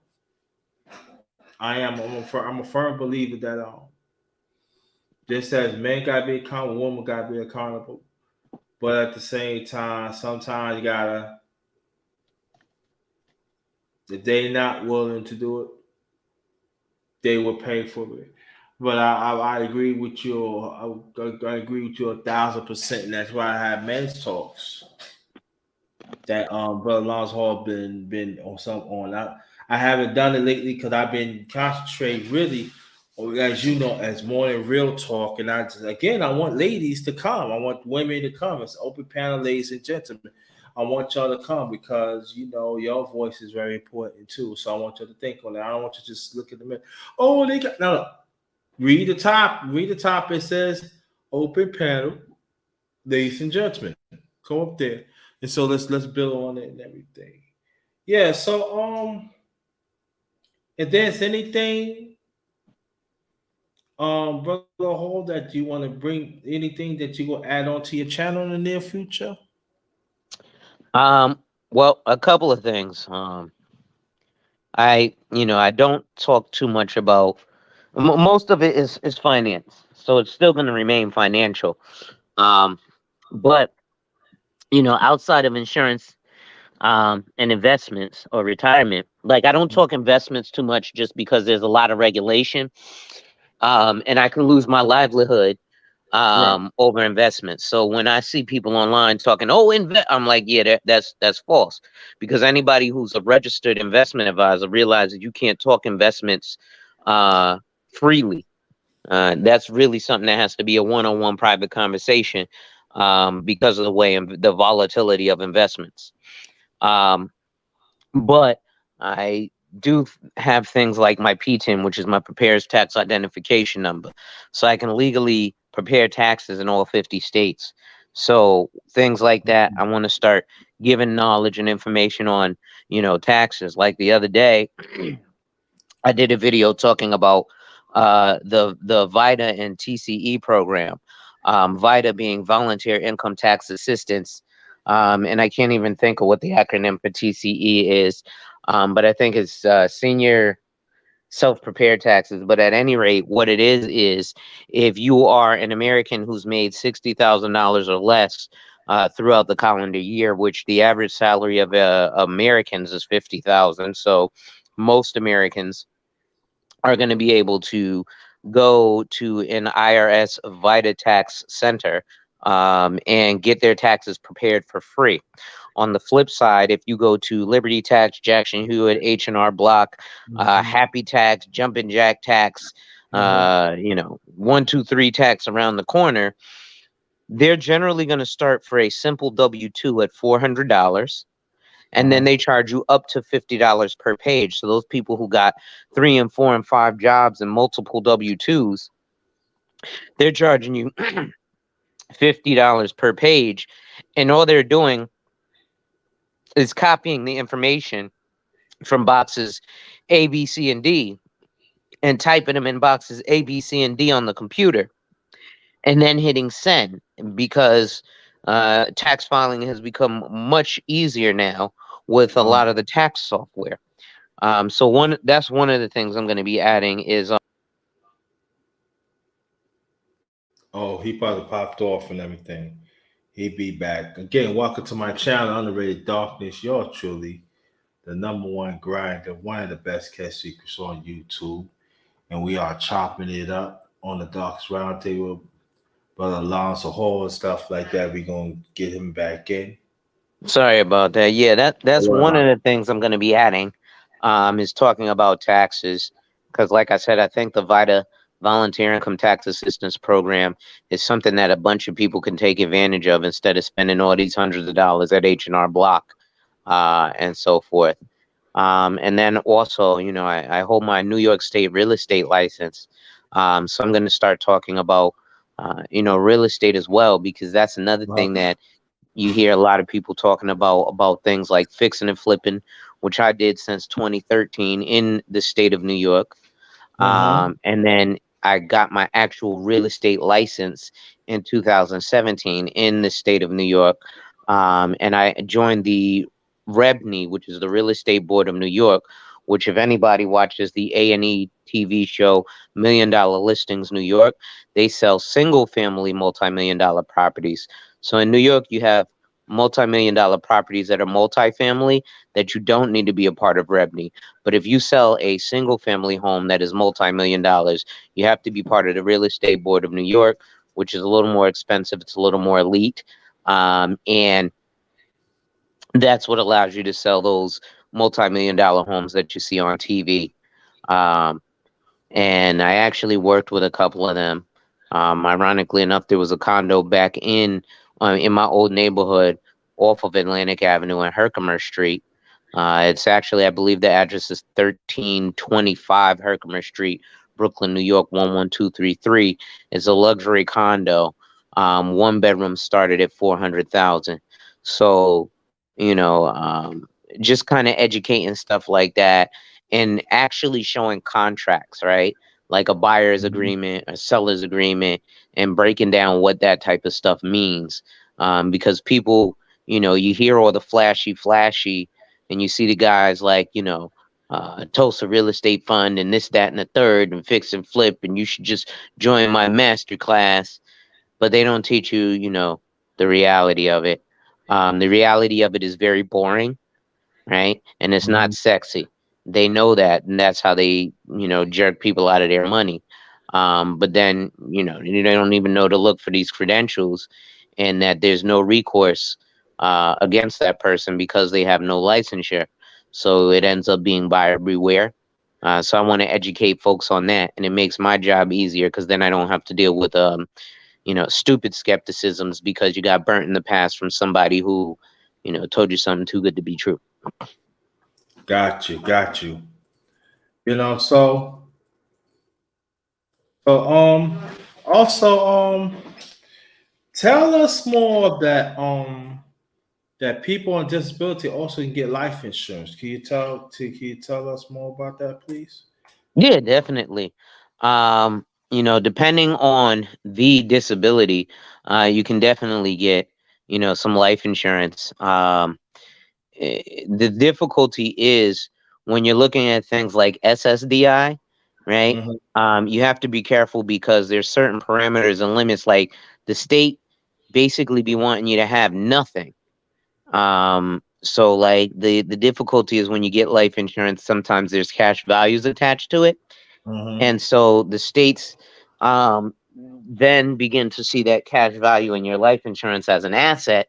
I'm a firm believer that just as men gotta be accountable, women gotta be accountable. But at the same time, sometimes you gotta if they not willing to do it, they will pay for it. But I agree with you. I agree with you 1,000%. And that's why I have men's talks. That Brother Alonzo Hall been on some on. I haven't done it lately because I've been concentrating really, as you know, as more than real talk. And I want ladies to come. I want women to come. It's open panel, ladies and gentlemen. I want y'all to come because your voice is very important too. So I want you to think on it. I don't want you to just look at the men. Oh, they got no. Read the top. Read the top. It says open panel, ladies and gentlemen. Come up there. And so let's build on it and everything. Yeah. So if there's anything, Brother Hall, that you want to bring, anything that you will add on to your channel in the near future? Um, well, a couple of things. I don't talk too much about most of it is finance, so it's still going to remain financial. Um, But outside of insurance and investments or retirement, like I don't talk investments too much just because there's a lot of regulation, and I can lose my livelihood Right. over investments. So when I see people online talking, "Oh, I'm like, yeah, that's false, because anybody who's a registered investment advisor realizes you can't talk investments uh, freely. That's really something that has to be a one-on-one private conversation, because of the way the volatility of investments. Um, but I do have things like my PTIN, which is my preparer's tax identification number, so I can legally prepare taxes in all 50 states. So things like that, I want to start giving knowledge and information on, taxes. Like the other day, I did a video talking about the VITA and TCE program. VITA being Volunteer Income Tax Assistance, and I can't even think of what the acronym for TCE is, but I think it's Senior Self-Prepared Taxes. But at any rate, what it is if you are an American who's made $60,000 or less throughout the calendar year, which the average salary of Americans is 50,000, so most Americans are going to be able to go to an IRS Vita Tax Center and get their taxes prepared for free. On the flip side, if you go to Liberty Tax, Jackson Hewitt, H&R Block, Happy Tax, Jumpin' Jack Tax, 123 Tax around the corner, they're generally going to start for a simple W-2 at $400, and then they charge you up to $50 per page. So those people who got 3 and 4 and 5 jobs and multiple W-2s, they're charging you $50 per page, and all they're doing is copying the information from boxes A, B, C, and D and typing them in boxes A, B, C, and D on the computer, and then hitting send, because tax filing has become much easier now with a lot of the tax software. So that's one of the things I'm going to be adding is Oh, he probably popped off and everything. He'd be back. Again, welcome to my channel, Underrated Darkness. You're truly the number one grinder, one of the best cash secrets on YouTube. And we are chopping it up on the Darkest Roundtable. Brother Alonzo Hall and stuff like that. We're going to get him back in. sorry about that. Yeah, that's one of the things I'm going to be adding, is talking about taxes, because like I said, I think the VITA Volunteer Income Tax Assistance Program is something that a bunch of people can take advantage of instead of spending all these hundreds of dollars at H&R Block, and so forth. And then also, I hold my New York State real estate license, so I'm going to start talking about real estate as well, because that's another thing that you hear a lot of people talking about things like fixing and flipping, which I did since 2013 in the state of New York. And then I got my actual real estate license in 2017 in the state of New York. And I joined the REBNY, which is the Real Estate Board of New York, which if anybody watches the A&E TV show Million Dollar Listings New York, they sell single family multi-million dollar properties. So in New York, you have multi-million dollar properties that are multifamily that you don't need to be a part of REBNY. But if you sell a single family home that is multi-million dollars, you have to be part of the Real Estate Board of New York, which is a little more expensive. It's a little more elite. And that's what allows you to sell those multi-million dollar homes that you see on TV. Um, and I actually worked with a couple of them. Ironically enough, there was a condo back in my old neighborhood off of Atlantic Avenue and Herkimer Street. It's actually, I believe the address is 1325 Herkimer Street, Brooklyn, New York, 11233. It's a luxury condo. One bedroom started at 400,000. So, just kind of educating stuff like that and actually showing contracts, right? Like a buyer's agreement, a seller's agreement, and breaking down what that type of stuff means. Because people, you hear all the flashy, and you see the guys like, Tulsa Real Estate Fund and this, that, and the third, and fix and flip, and you should just join my master class. But they don't teach you, the reality of it. The reality of it is very boring, right? And it's not Mhm. sexy. They know that, and that's how they, jerk people out of their money. But then, they don't even know to look for these credentials, and that there's no recourse against that person because they have no licensure. So it ends up being buyer beware. So I want to educate folks on that, and it makes my job easier because then I don't have to deal with stupid skepticisms because you got burnt in the past from somebody who, told you something too good to be true. Got you, got you. So also tell us more that people on disability also can get life insurance. Can you tell us more about that, please? Yeah, definitely. Depending on the disability, you can definitely get, some life insurance. The difficulty is when you're looking at things like SSDI, right? Hmm. You have to be careful because there's certain parameters and limits. Like the state basically be wanting you to have nothing. So like the difficulty is when you get life insurance, sometimes there's cash values attached to it, Hmm. and so the states then begin to see that cash value in your life insurance as an asset,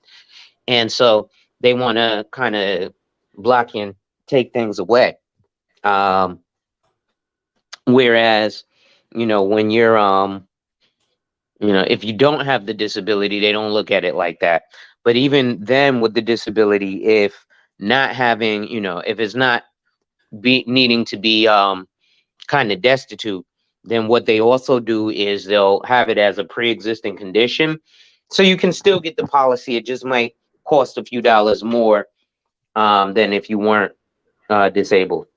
and so they want to kind of block you and take things away. Um, Whereas, when you're if you don't have the disability, they don't look at it like that. But even then, with the disability, if not having, if it's not be needing to be kind of destitute, then what they also do is they'll have it as a pre-existing condition, so you can still get the policy. It just might cost a few dollars more than if you weren't disabled.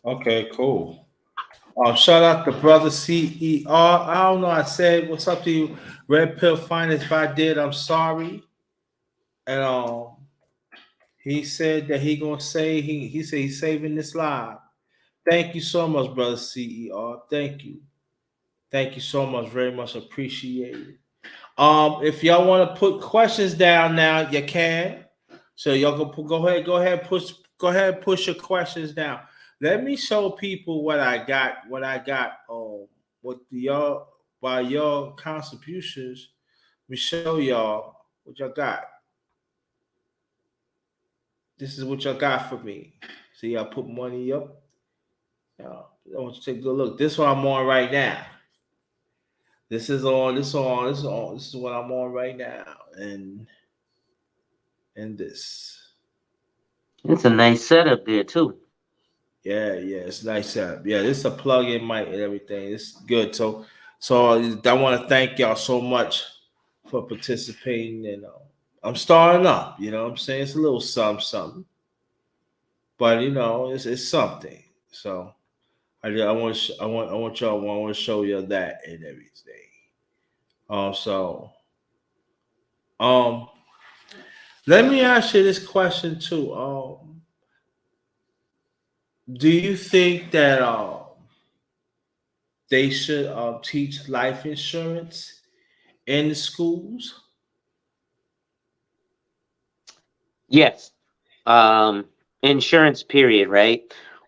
Okay, cool. Shout out to brother CER. I don't know. I said what's up to you, Red Pill Finance. If I did, I'm sorry. And he said that he gonna say he said he's saving this live. Thank you so much, brother CER. Thank you. Thank you so much. Very much appreciated. If y'all want to put questions down now, you can. So y'all go ahead, and push your questions down. Let me show people what I got. What the y'all by your contributions. Let me show y'all what y'all got. This is what y'all got for me. See, I put money up. I want you to take a good look. This one I'm on right now. This is what I'm on right now. And this. It's a nice setup there too. Yeah, it's nice setup. Yeah, this is a plug-in mic and everything. It's good. So I want to thank y'all so much for participating. And I'm starting up. You know what I'm saying? It's a little something, something, but it's something. So I want I want to show you that and everything. So um, let me ask you this question too. Do you think that they should teach life insurance in the schools? Yes. Um, Insurance, period, right?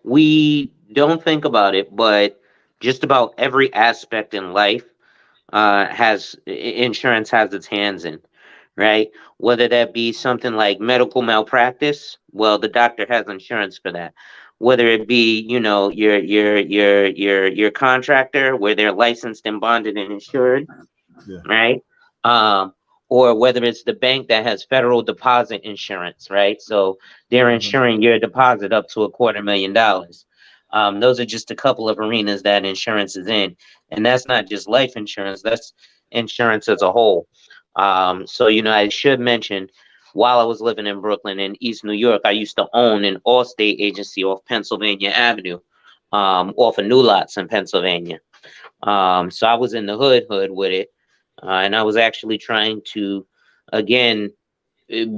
We don't think about it, but just about every aspect in life insurance has its hands in, right? Whether that be something like medical malpractice, well, the doctor has insurance for that. Whether it be, your contractor, where they're licensed and bonded and insured, Yeah. right? Um, or whether it's the bank that has federal deposit insurance, right? So they're Mhm. insuring your deposit up to $250,000. Those are just a couple of arenas that insurance is in, and that's not just life insurance; that's insurance as a whole. So I should mention, while I was living in Brooklyn and East New York, I used to own an Allstate agency off Pennsylvania Avenue, off of New Lots in Pennsylvania. So I was in the hood with it, and I was actually trying to, again,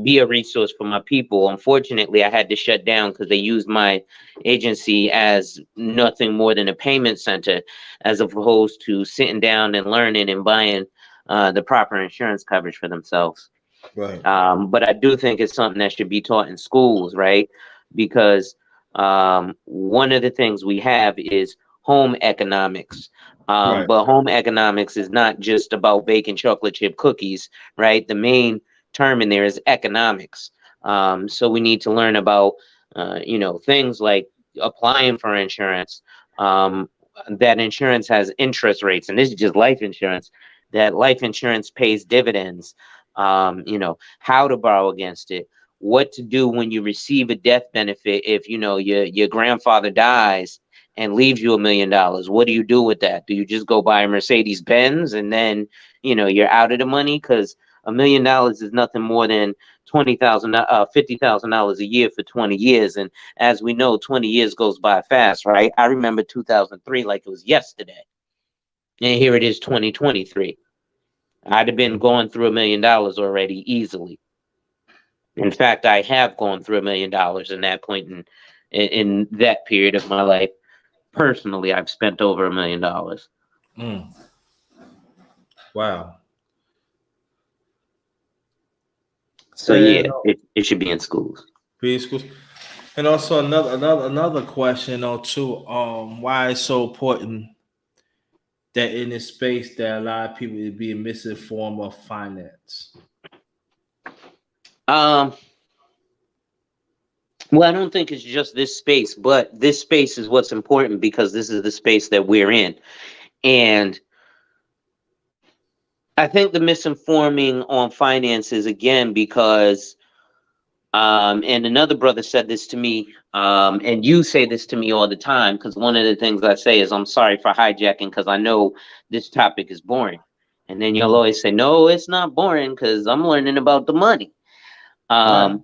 be a resource for my people. Unfortunately, I had to shut down because they used my agency as nothing more than a payment center, as opposed to sitting down and learning and buying the proper insurance coverage for themselves. Right. But I do think it's something that should be taught in schools, right? Because one of the things we have is home economics. Right. But home economics is not just about baking chocolate chip cookies, right? The main term in there is economics. So we need to learn about, things like applying for insurance. That insurance has interest rates, and this is just life insurance. That life insurance pays dividends. How to borrow against it, what to do when you receive a death benefit if your grandfather dies and leaves you $1 million. What do you do with that? Do you just go buy a Mercedes Benz and then you're out of the money? Because $1 million is nothing more than $50,000 a year for 20 years. And as we know, 20 years goes by fast, right? I remember 2003 like it was yesterday. And here it is, 2023. I'd have been going through $1 million already easily. In fact, I have gone through $1 million in that point in that period of my life. Personally, I've spent over $1 million. Mm. Wow. So And yeah, it should be in schools. preschools. And also another question or two. Why it's so important that in this space that a lot of people is being misinformed of finance. Um, well, I don't think it's just this space, but this space is what's important because this is the space that we're in. And I think the misinforming on finances again because and another brother said this to me, and you say this to me all the time because one of the things I say is I'm sorry for hijacking because I know this topic is boring. And then you'll always say, no, it's not boring because I'm learning about the money. Right.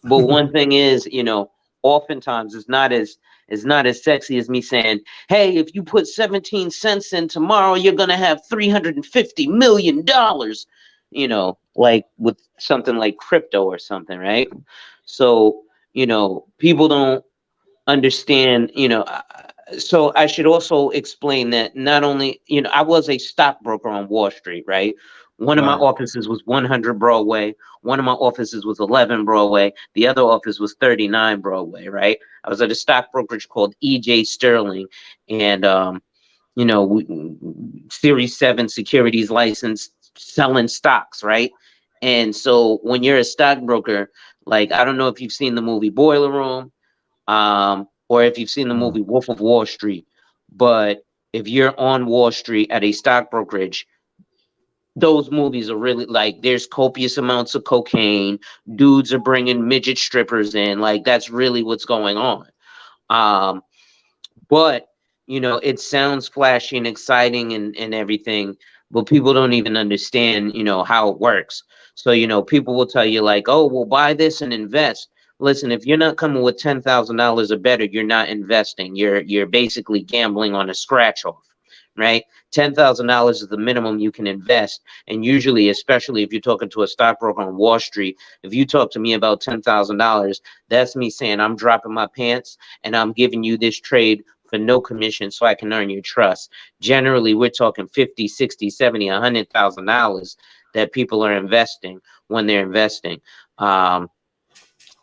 But one thing is, oftentimes it's not as sexy as me saying, hey, if you put 17 cents in tomorrow, you're gonna have $350 million, like with something like crypto or something, right? So, people don't understand, so I should also explain that not only, I was a stockbroker on Wall Street, right? One of my Right. offices was 100 Broadway. One of my offices was 11 Broadway. The other office was 39 Broadway, right? I was at a stock brokerage called EJ Sterling, and Series 7 securities license selling stocks, right? And so when you're a stockbroker, like I don't know if you've seen the movie Boiler Room, or if you've seen the movie Wolf of Wall Street, but if you're on Wall Street at a stock brokerage, those movies are really like there's copious amounts of cocaine, dudes are bringing midget strippers in, like that's really what's going on. Um, but it sounds flashy and exciting and everything, but people don't even understand how it works. So people will tell you like, oh well, buy this and invest. Listen, if you're not coming with $10,000 or better, you're not investing. You're basically gambling on a scratch off, right? $10,000 is the minimum you can invest. And usually, especially if you're talking to a stockbroker on Wall Street, if you talk to me about $10,000, that's me saying I'm dropping my pants and I'm giving you this trade for no commission so I can earn your trust. Generally, we're talking 50, 60, 70, $100,000 that people are investing when they're investing.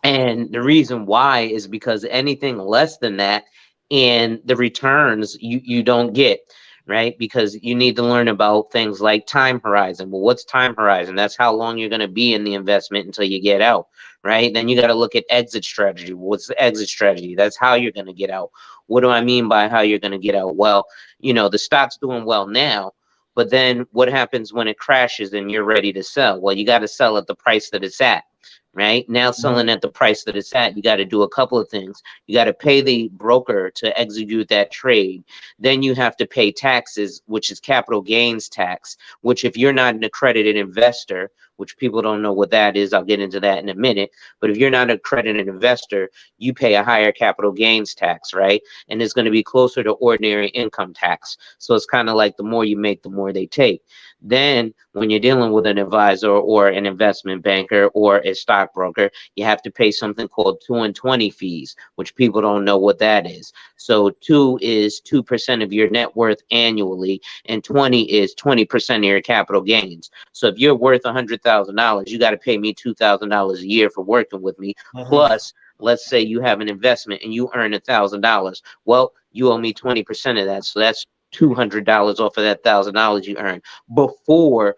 And the reason why is because anything less than that and the returns you don't get, right? Because you need to learn about things like time horizon. Well, what's time horizon? That's how long you're going to be in the investment until you get out, right? Then you got to look at exit strategy. What's the exit strategy? That's how you're going to get out. What do I mean by how you're going to get out? Well, the stock's doing well now, but then what happens when it crashes and you're ready to sell? Well, you got to sell at the price that it's at. Right now, selling at the price that it's at, you got to do a couple of things. You got to pay the broker to execute that trade. Then you have to pay taxes, which is capital gains tax, which if you're not an accredited investor, which people don't know what that is, I'll get into that in a minute. But if you're not an accredited investor, you pay a higher capital gains tax, right? And it's going to be closer to ordinary income tax. So it's kind of like the more you make, the more they take. Then when you're dealing with an advisor or an investment banker or a stock stockbroker, you have to pay something called 2 and 20 fees, which people don't know what that is. So 2 is 2% of your net worth annually, and 20 is 20% of your capital gains. So if you're worth $100,000, you got to pay me $2,000 a year for working with me. Plus, let's say you have an investment and you earn $1,000. Well, you owe me 20% of that. So that's $200 off of that $1,000 you earn before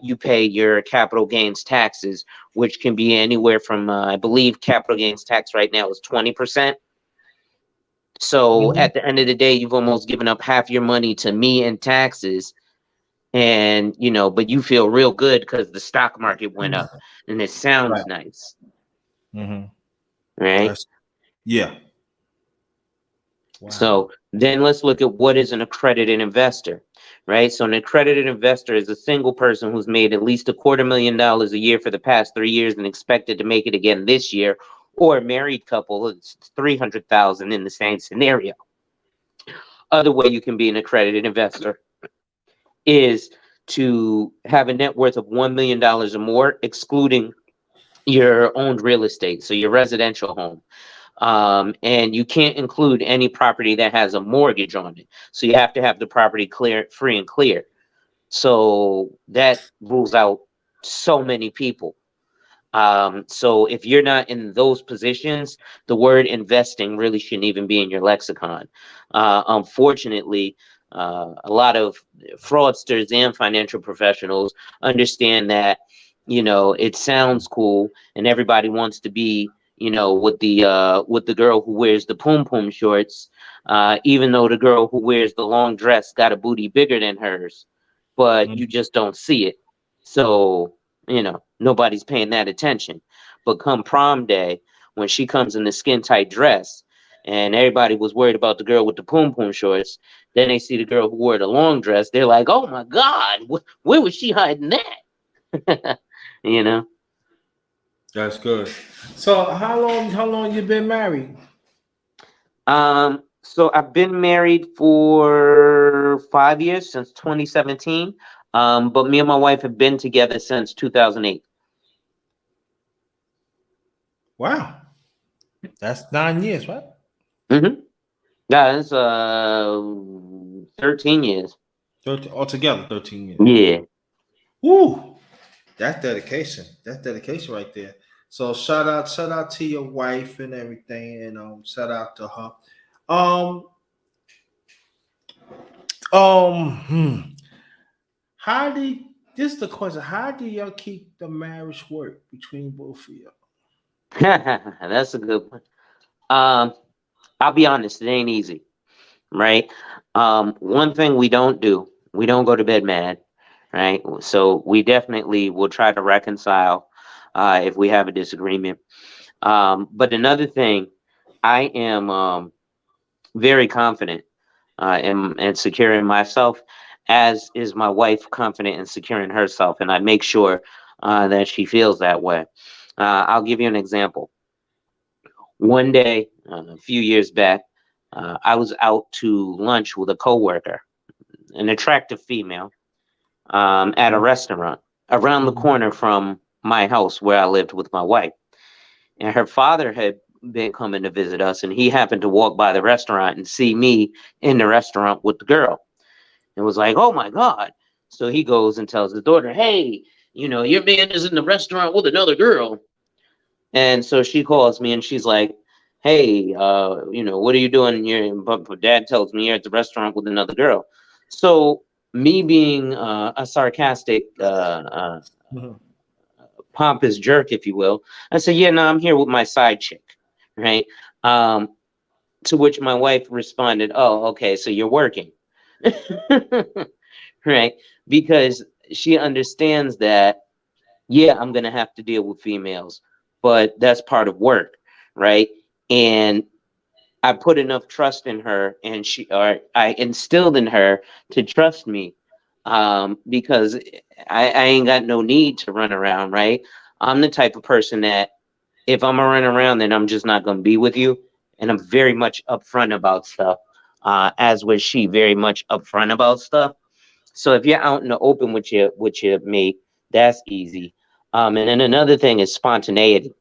you pay your capital gains taxes, which can be anywhere from, I believe capital gains tax right now is 20%. So at the end of the day, you've almost given up half your money to me in taxes. And, but you feel real good because the stock market went up and it sounds Right. nice, Mm-hmm. right? That's, yeah. Wow. So then let's look at what is an accredited investor, right? So an accredited investor is a single person who's made at least $250,000 a year for the past 3 years and expected to make it again this year, or a married couple, it's 300,000 in the same scenario. Other way you can be an accredited investor is to have a net worth of $1 million or more, excluding your owned real estate, so your residential home. And you can't include any property that has a mortgage on it. So you have to have the property clear, free and clear. So that rules out so many people. So if you're not in those positions, the word investing really shouldn't even be in your lexicon. Unfortunately, a lot of fraudsters and financial professionals understand that, it sounds cool and everybody wants to be, with the girl who wears the poom poom shorts, even though the girl who wears the long dress got a booty bigger than hers, but you just don't see it. So, nobody's paying that attention. But come prom day, when she comes in the skin tight dress, and everybody was worried about the girl with the poom poom shorts, then they see the girl who wore the long dress. They're like, "Oh my God, where was she hiding that?" you know. That's good. So how long you been married? So I've been married for 5 years, since 2017. But me and my wife have been together since 2008. Wow. That's 9 years, right? Mm-hmm. Yeah, it's 13 years. 13, altogether 13 years. Yeah. Woo! That's dedication. That's dedication right there. So shout out to your wife and everything, and shout out to her. Um, hmm. How do this is the question? How do y'all keep the marriage work between both of y'all? That's a good one. Um, I'll be honest, it ain't easy, right? One thing we don't do, we don't go to bed mad, right? So we definitely will try to reconcile if we have a disagreement. But another thing, I am very confident and secure in myself, as is my wife confident and secure in herself, and I make sure that she feels that way. I'll give you an example. One day, a few years back, I was out to lunch with a coworker, an attractive female, at a restaurant around the Mhm. corner from my house where I lived with my wife. And her father had been coming to visit us, and he happened to walk by the restaurant and see me in the restaurant with the girl, and was like, "Oh my God!" So he goes and tells his daughter, "Hey, your man is in the restaurant with another girl." And so she calls me and she's like, "Hey, what are you doing here?" But dad tells me you're at the restaurant with another girl. So me being a sarcastic, Mhm. pompous jerk, if you will, I said, "Yeah, no, I'm here with my side chick," right? Um, to which my wife responded, "Oh, okay, so you're working." Right? Because she understands that, yeah, I'm going to have to deal with females, but that's part of work, right? And I put enough trust in her, and or I instilled in her to trust me, because I ain't got no need to run around, right? I'm the type of person that if I'm gonna run around, then I'm just not gonna be with you, and I'm very much upfront about stuff. As was she, very much upfront about stuff. So if you're out in the open with your mate, that's easy. And then another thing is spontaneity,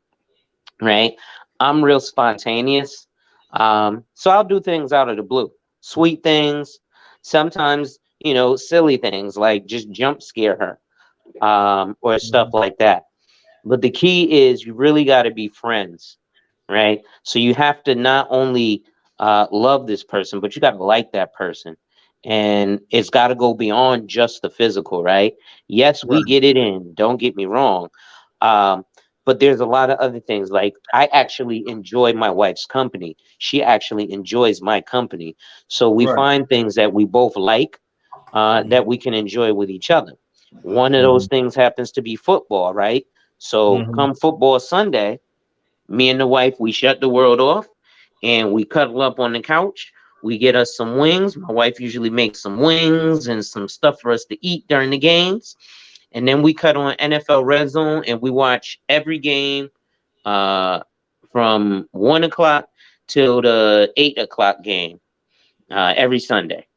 right? I'm real spontaneous. So I'll do things out of the blue, sweet things, sometimes, silly things like just jump scare her, or stuff Mhm. like that. But the key is you really got to be friends, right? So you have to not only love this person, but you got to like that person. And it's got to go beyond just the physical, right? Yes, we Right. get it in. Don't get me wrong. Um, but there's a lot of other things. Like, I actually enjoy my wife's company. She actually enjoys my company. So we Right. find things that we both like, that we can enjoy with each other. One of those Mhm. things happens to be football, right? So Mhm. come football Sunday, me and the wife, we shut the world off and we cuddle up on the couch. We get us some wings. My wife usually makes some wings and some stuff for us to eat during the games. And then we cut on NFL Red Zone and we watch every game, uh, from 1 o'clock till the 8 o'clock game, every Sunday.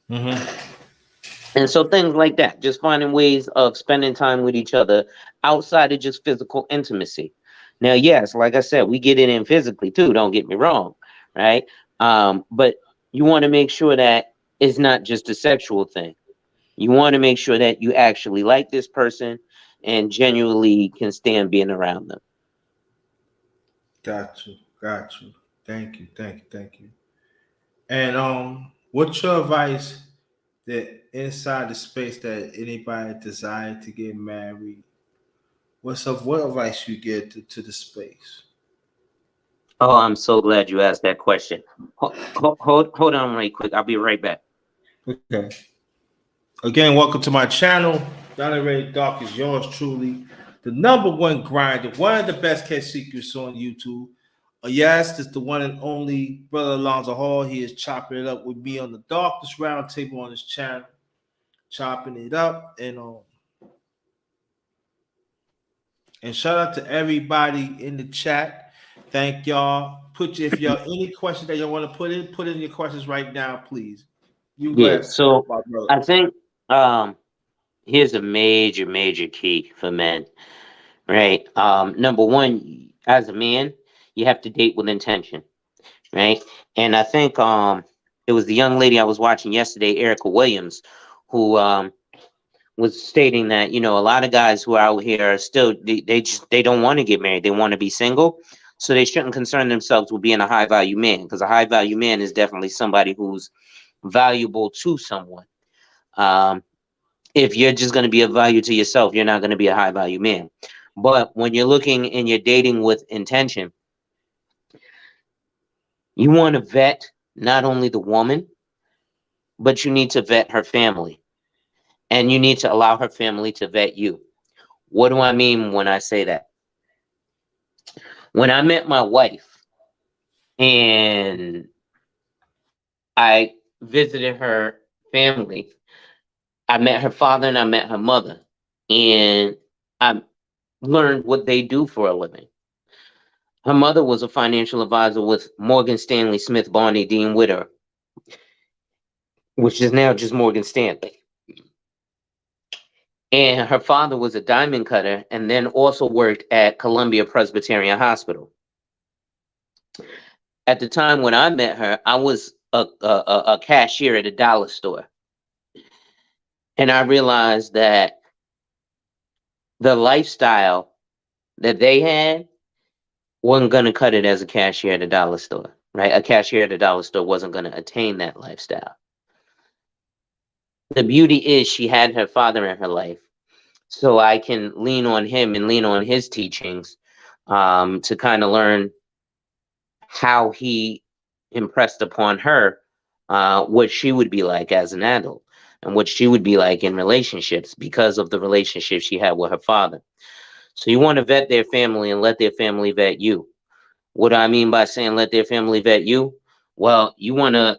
Mhm. And so things like that, just finding ways of spending time with each other outside of just physical intimacy. Now, yes, like I said, we get it in physically too, don't get me wrong, right? But you want to make sure that it's not just a sexual thing. You want to make sure that you actually like this person and genuinely can stand being around them. Got you. Got you. Thank you. Thank you. Thank you. And what's your advice that inside the space that anybody desire to get married? What advice you give to the space? Oh, I'm so glad you asked that question. Hold on right quick. I'll be right back. Okay. Again, welcome to my channel. Down the Red Dark is yours truly. The number one grinder, one of the best kept secrets on YouTube. Yes, it's the one and only brother Alonzo Hall. He is chopping it up with me on the darkest round table on his channel, chopping it up. And shout out to everybody in the chat. Thank y'all. If y'all any questions that y'all want to put in your questions right now, please. You go Yeah, ahead, so my brother. I think, here's a major, major key for men, right? Number one, as a man, you have to date with intention, right? And I think it was the young lady I was watching yesterday, Erica Williams, who was stating that, a lot of guys who are out here are still, they don't want to get married, they want to be single. So they shouldn't concern themselves with being a high value man, because a high value man is definitely somebody who's valuable to someone. Um, if you're just going to be of value to yourself, you're not going to be a high value man. But when you're looking and you're dating with intention, you want to vet not only the woman, but you need to vet her family, and you need to allow her family to vet you. What do I mean when I say that? When I met my wife and I visited her family, I met her father and I met her mother, and I learned what they do for a living. Her mother was a financial advisor with Morgan Stanley Smith Barney Dean Witter, which is now just Morgan Stanley. And her father was a diamond cutter and then also worked at Columbia Presbyterian Hospital. At the time when I met her, I was a cashier at a dollar store. And I realized that the lifestyle that they had wasn't going to cut it as a cashier at a dollar store, right? A cashier at a dollar store wasn't going to attain that lifestyle. The beauty is she had her father in her life, so I can lean on him and lean on his teachings, to kind of learn how he impressed upon her, what she would be like as an adult and what she would be like in relationships because of the relationship she had with her father. So you want to vet their family and let their family vet you. What do I mean by saying let their family vet you? Well, you want to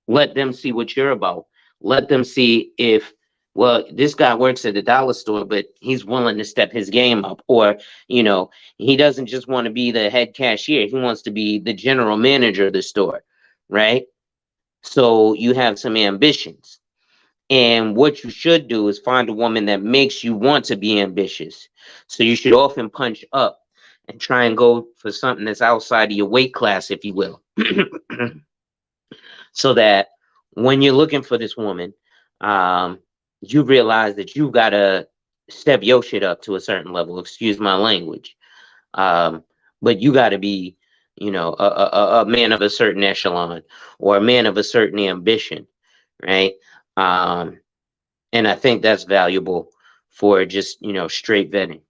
let them see what you're about. Let them see if, well, this guy works at the dollar store, but he's willing to step his game up. Or, he doesn't just want to be the head cashier, he wants to be the general manager of the store, right? So you have some ambitions. And what you should do is find a woman that makes you want to be ambitious. So you should often punch up and try and go for something that's outside of your weight class, if you will. So that when you're looking for this woman, um, you realize that you gotta step your shit up to a certain level. Excuse my language, um, but you gotta be, a man of a certain echelon or a man of a certain ambition, right? Um, and I think that's valuable for just straight vetting.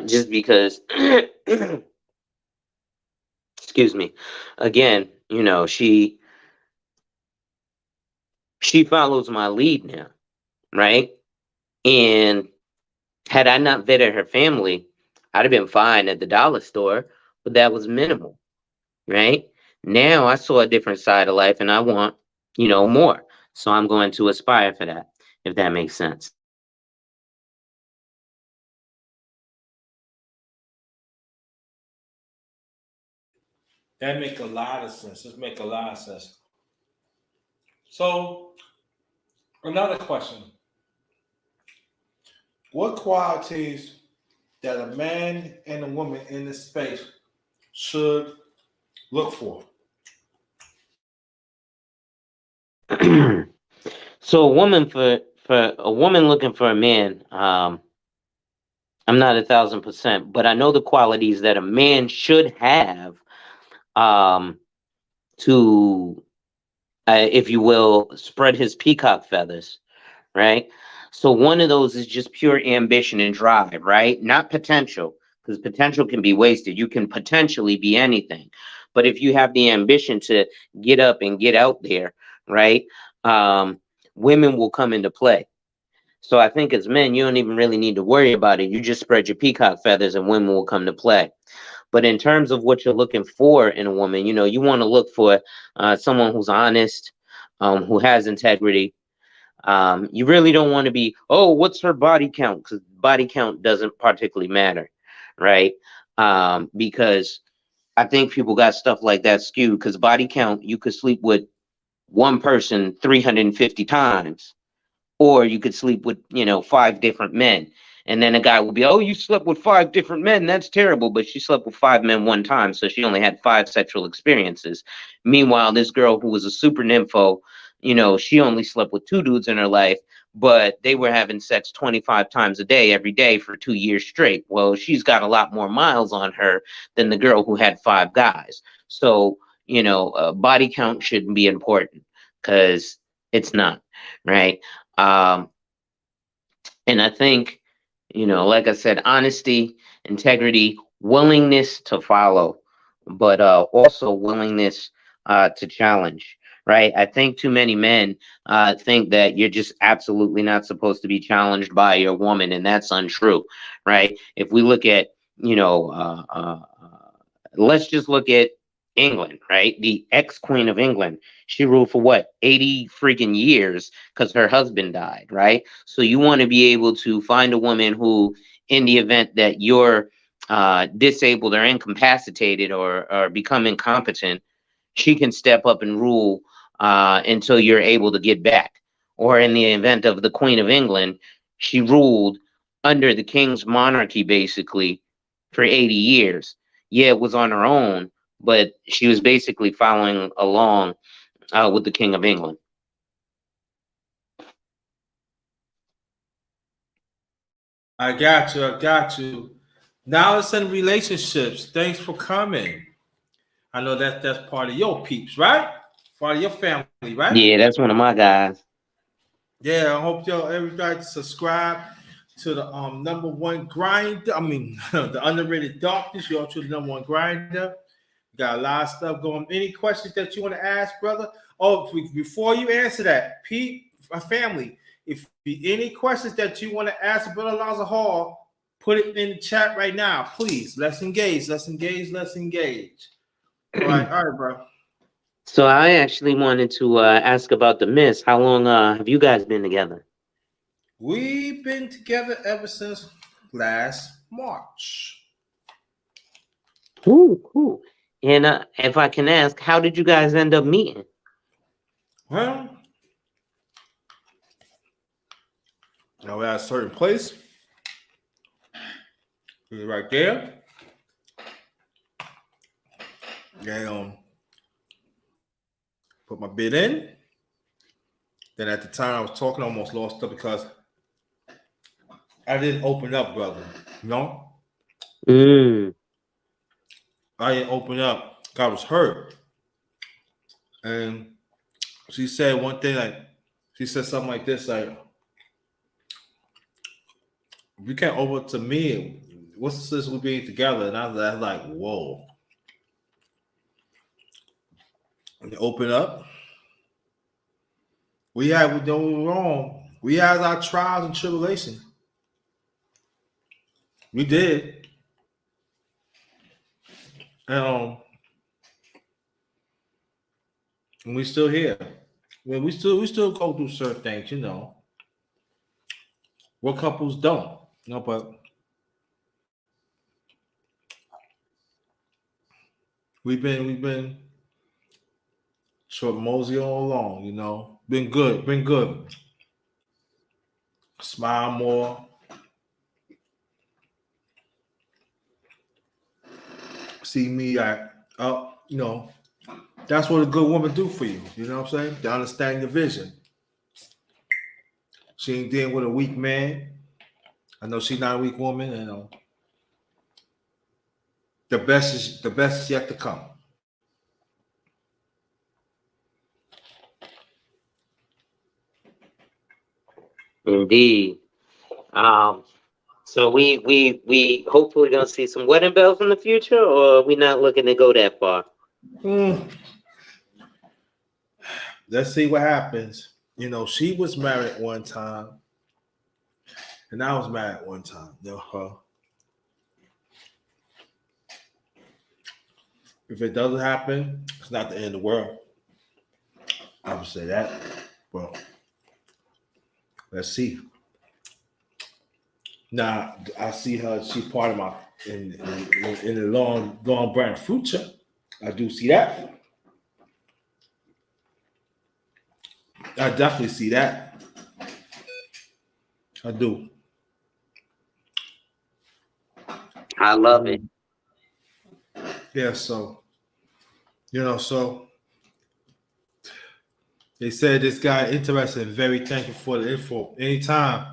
Just because, excuse me, again, she follows my lead now, right? And had I not vetted her family, I'd have been fine at the dollar store, but that was minimal, right? Now I saw a different side of life and I want, more. So I'm going to aspire for that, if that makes sense. That make a lot of sense. This make a lot of sense. So another question: what qualities that a man and a woman in this space should look for? So for a woman looking for a man, I'm not 1,000%, but I know the qualities that a man should have, um, to, if you will, spread his peacock feathers, right? So one of those is just pure ambition and drive, right? Not potential, because potential can be wasted. You can potentially be anything. But if you have the ambition to get up and get out there, right? Um, Women will come into play. So I think as men, you don't even really need to worry about it. You just spread your peacock feathers and women will come to play. But in terms of what you're looking for in a woman, you want to look for someone who's honest, who has integrity. You really don't want to be, oh, what's her body count? Because body count doesn't particularly matter, right? Because I think people got stuff like that skewed because body count, you could sleep with one person 350 times, or you could sleep with, five different men. And then a guy will be, oh, you slept with five different men. That's terrible. But she slept with five men one time. So she only had five sexual experiences. Meanwhile, this girl who was a super nympho, she only slept with two dudes in her life, but they were having sex 25 times a day, every day for 2 years straight. Well, she's got a lot more miles on her than the girl who had five guys. So, body count shouldn't be important because it's not, right? Um, and I think, like I said, honesty, integrity, willingness to follow, but also willingness to challenge, right? I think too many men think that you're just absolutely not supposed to be challenged by your woman, and that's untrue, right? If we look at, let's just look at England, right? The ex Queen of England. She ruled for what, 80 freaking years because her husband died, right? So you want to be able to find a woman who, in the event that you're disabled or incapacitated or become incompetent, she can step up and rule until you're able to get back. Or in the event of the Queen of England, she ruled under the king's monarchy basically for 80 years. Yeah, it was on her own, but she was basically following along with the King of England. I got you. I got you. Now it's in relationships. Thanks for coming. I know that's part of your peeps, right? Part of your family, right? Yeah, that's one of my guys. Yeah, I hope y'all everybody subscribe to the number one grinder. I mean the underrated darkness. Y'all to the number one grinder. Got a lot of stuff going. Any questions that you want to ask, brother? Oh, before you answer that, Pete, family, if any questions that you want to ask Brother Alonzo Hall, put it in the chat right now, please. Let's engage. Let's engage. Let's engage. All right, bro. So I actually wanted to ask about the Miss. How long have you guys been together? We've been together ever since last March. Cool. And if I can ask, how did you guys end up meeting? Well, we're at a certain place. He was right there. And put my bid in. Then at the time I was talking, I almost lost it because I didn't open up, brother. You know? Mm. I didn't open up. I was hurt. And she said one thing, like, she said something like this, like, if you can't open up to me, what's the sense of being together? And I was like, whoa. And open up. We don't wrong. We had our trials and tribulations. We did. And we still here. Well, we still go through certain things, you know. What couples don't, you know, but we've been short mosey all along, you know. Been good. Smile more. See me you know, that's what a good woman do for you. You know what I'm saying? To understand your vision. She ain't dealing with a weak man. I know she's not a weak woman, and the best is yet to come. Indeed. Um, so we hopefully gonna see some wedding bells in the future, or are we not looking to go that far? Mm, let's see what happens. You know, she was married one time, and I was married one time. You know, if it doesn't happen, it's not the end of the world. I would say that. Well, let's see. Now I see her. She's part of my in the long brand future. I do see that. I definitely see that. I do. I love it. Yeah. So so they said this guy interested and very thankful for the info. Anytime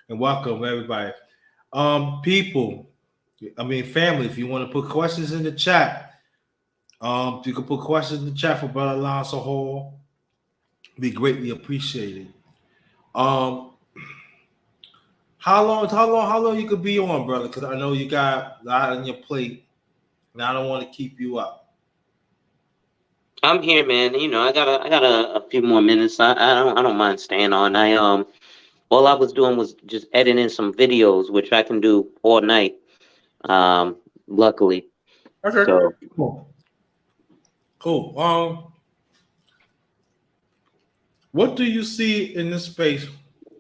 and welcome everybody. People. I mean, family. If you want to put questions in the chat, you can put questions in the chat for Brother Alonzo Hall. Be greatly appreciated. Um, how long you could be on, brother? Because I know you got a lot on your plate, and I don't want to keep you up. I'm here, man. You know, I got a few more minutes. I don't mind staying on. All I was doing was just editing some videos, which I can do all night. Luckily. Okay, So cool. Cool. What do you see in this space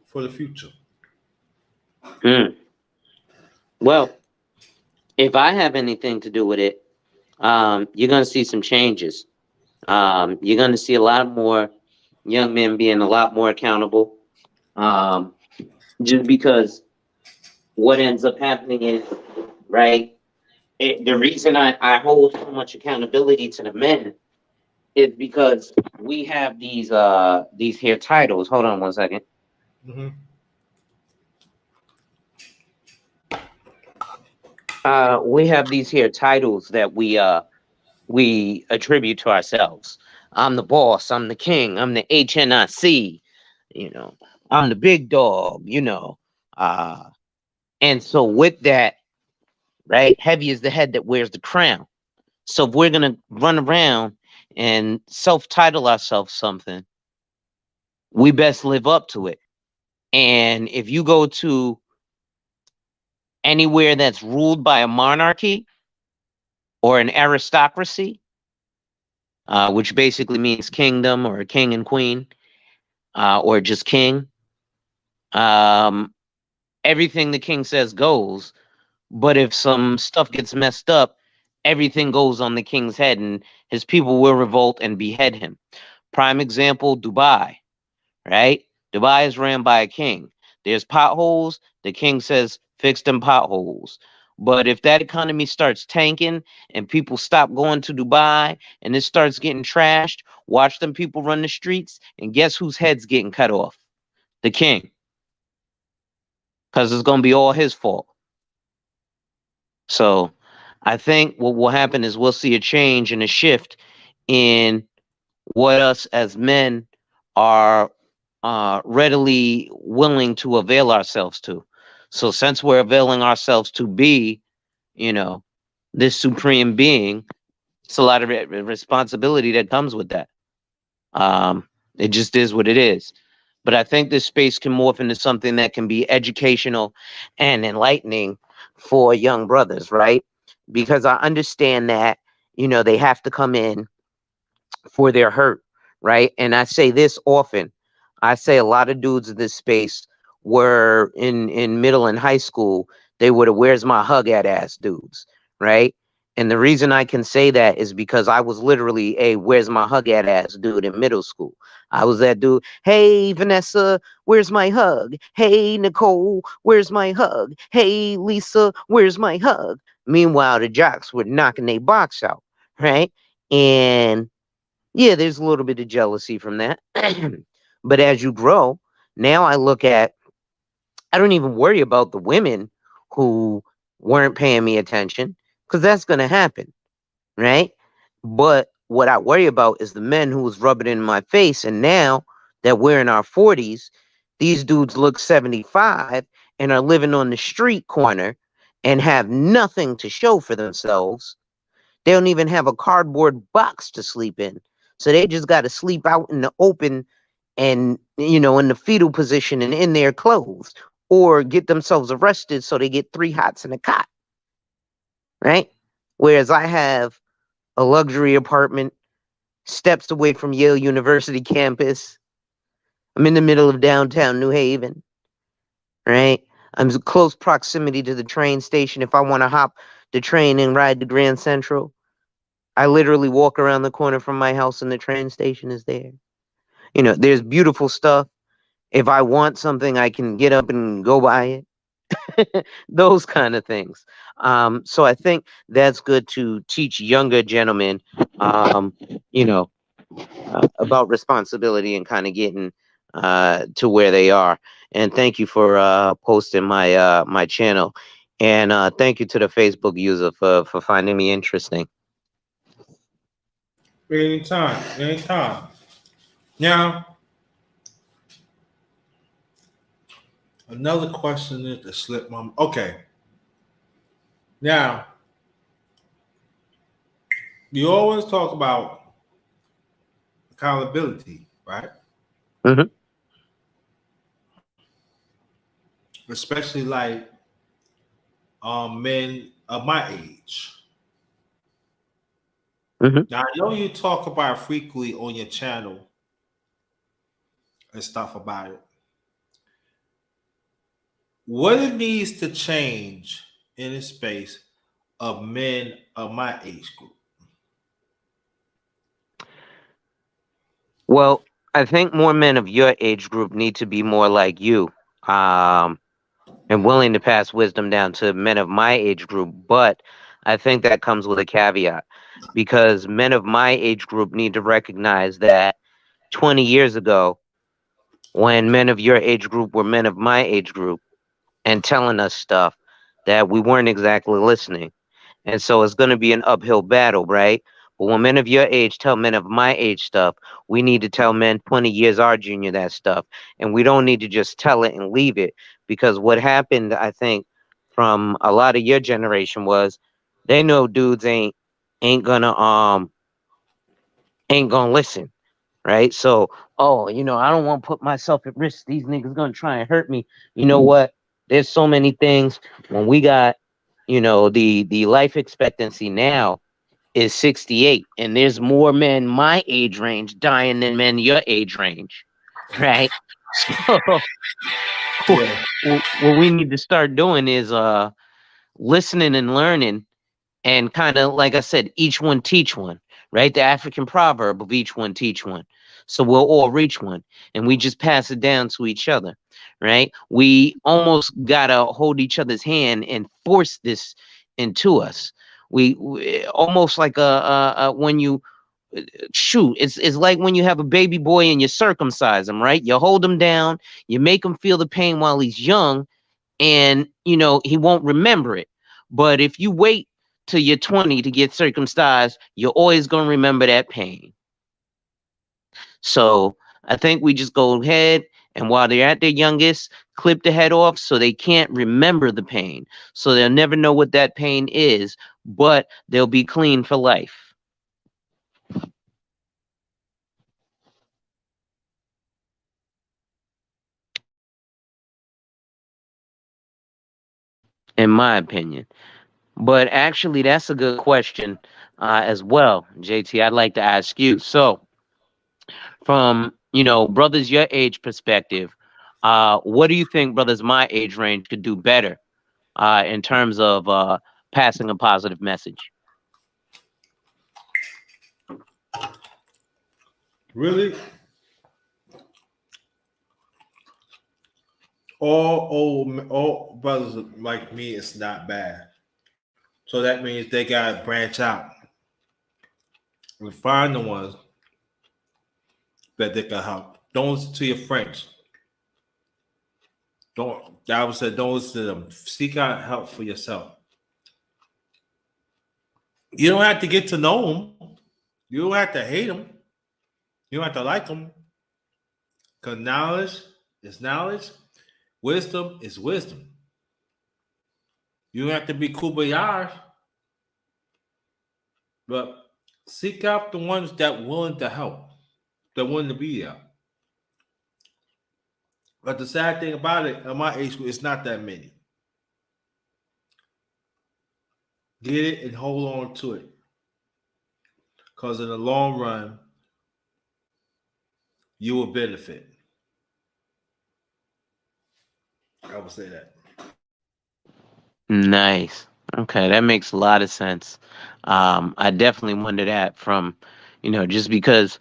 for the future? mm. Well, if I have anything to do with it, you're gonna see some changes. You're gonna see a lot more young men being a lot more accountable. Um, just because what ends up happening is, right? The reason I hold so much accountability to the men is because we have these here titles. Hold on one second. Mm-hmm. We have these here titles that we attribute to ourselves. I'm the boss, I'm the king, I'm the HNIC, you know, I'm the big dog, you know. And so with that, right, heavy is the head that wears the crown. So if we're gonna run around and self-title ourselves something, we best live up to it. And if you go to anywhere that's ruled by a monarchy or an aristocracy, which basically means kingdom or a king and queen, or just king, um, everything the king says goes. But if some stuff gets messed up everything goes on the king's head, and his people will revolt and behead him. Prime example, Dubai, right? Dubai is ran by a king. There's potholes. The king says, fix them potholes. But if that economy starts tanking and people stop going to Dubai and it starts getting trashed, watch them people run the streets, and guess whose head's getting cut off? The king. Because it's going to be all his fault. So I think what will happen is we'll see a change and a shift in what us as men are readily willing to avail ourselves to. So since we're availing ourselves to be, you know, this supreme being, it's a lot of responsibility that comes with that. It just is what it is. But I think this space can morph into something that can be educational and enlightening for young brothers, right? Because I understand that, they have to come in for their hurt, right? And I say this often. I say a lot of dudes in this space were in middle and high school. They were the "where's my hug at" ass dudes, right? And the reason I can say that is because I was literally a "where's my hug at" ass dude in middle school. I was that dude. Hey Vanessa, where's my hug? Hey Nicole, where's my hug? Hey Lisa, where's my hug? Meanwhile, the jocks were knocking their box out, right? And yeah, there's a little bit of jealousy from that. But as you grow, now I don't even worry about the women who weren't paying me attention because that's going to happen, right? But what I worry about is the men who was rubbing it in my face. And now that we're in our 40s, these dudes look 75 and are living on the street corner and have nothing to show for themselves. They don't even have a cardboard box to sleep in. So they just got to sleep out in the open and, in the fetal position and in their clothes, or get themselves arrested so they get 3 hots in a cot, right? Whereas I have a luxury apartment steps away from Yale University campus. I'm in the middle of downtown New Haven, right? I'm in close proximity to the train station. If I want to hop the train and ride to Grand Central, I literally walk around the corner from my house and the train station is there. There's beautiful stuff. If I want something, I can get up and go buy it. Those kind of things. So I think that's good to teach younger gentlemen, you know, about responsibility and kind of getting to where they are. And thank you for posting my channel. And thank you to the Facebook user for finding me interesting. Anytime, anytime. Now, another question that slipped my. Okay. Now, you always talk about accountability, right? Mm-hmm. Especially like men of my age. Mm-hmm. Now, I know you talk about frequently on your channel and stuff about it. What it needs to change in the space of men of my age group. Well, I think more men of your age group need to be more like you, um, and willing to pass wisdom down to men of my age group. But I think that comes with a caveat because men of my age group need to recognize that 20 years ago, when men of your age group were men of my age group and telling us stuff, that we weren't exactly listening. And so it's going to be an uphill battle, right? But when men of your age tell men of my age stuff, we need to tell men 20 years our junior that stuff. And we don't need to just tell it and leave it. Because what happened, I think, from a lot of your generation was they know dudes ain't gonna ain't gonna listen. Right. So, I don't want to put myself at risk. These niggas gonna try and hurt me. You know what? There's so many things when we got, the life expectancy now is 68, and there's more men my age range dying than men your age range, right? So Yeah. what we need to start doing is listening and learning and kind of like I said, each one teach one, right? The African proverb of each one teach one. So we'll all reach one, and we just pass it down to each other, right? We almost gotta hold each other's hand and force this into us. We almost like when you shoot, it's like when you have a baby boy and you circumcise him, right? You hold him down, you make him feel the pain while he's young, and he won't remember it. But if you wait till you're 20 to get circumcised, you're always going to remember that pain. So I think we just go ahead, and while they're at their youngest, clip the head off so they can't remember the pain, so they'll never know what that pain is, but they'll be clean for life, in my opinion. But actually, that's a good question as well, JT. I'd like to ask you. So, from brothers your age perspective, what do you think brothers my age range could do better in terms of passing a positive message? Really, all brothers like me is not bad. So that means they gotta branch out and find the ones that they can help. Don't listen to your friends. I would say don't listen to them. Seek out help for yourself. You don't have to get to know them. You don't have to hate them. You don't have to like them. Because knowledge is knowledge. Wisdom is wisdom. You don't have to be kubayar, but seek out the ones that willing to help, that willing to be there. But the sad thing about it, at my age group, it's not that many. Get it and hold on to it. Because in the long run, you will benefit. I would say that. Nice. Okay, that makes a lot of sense. I definitely wonder that from, just because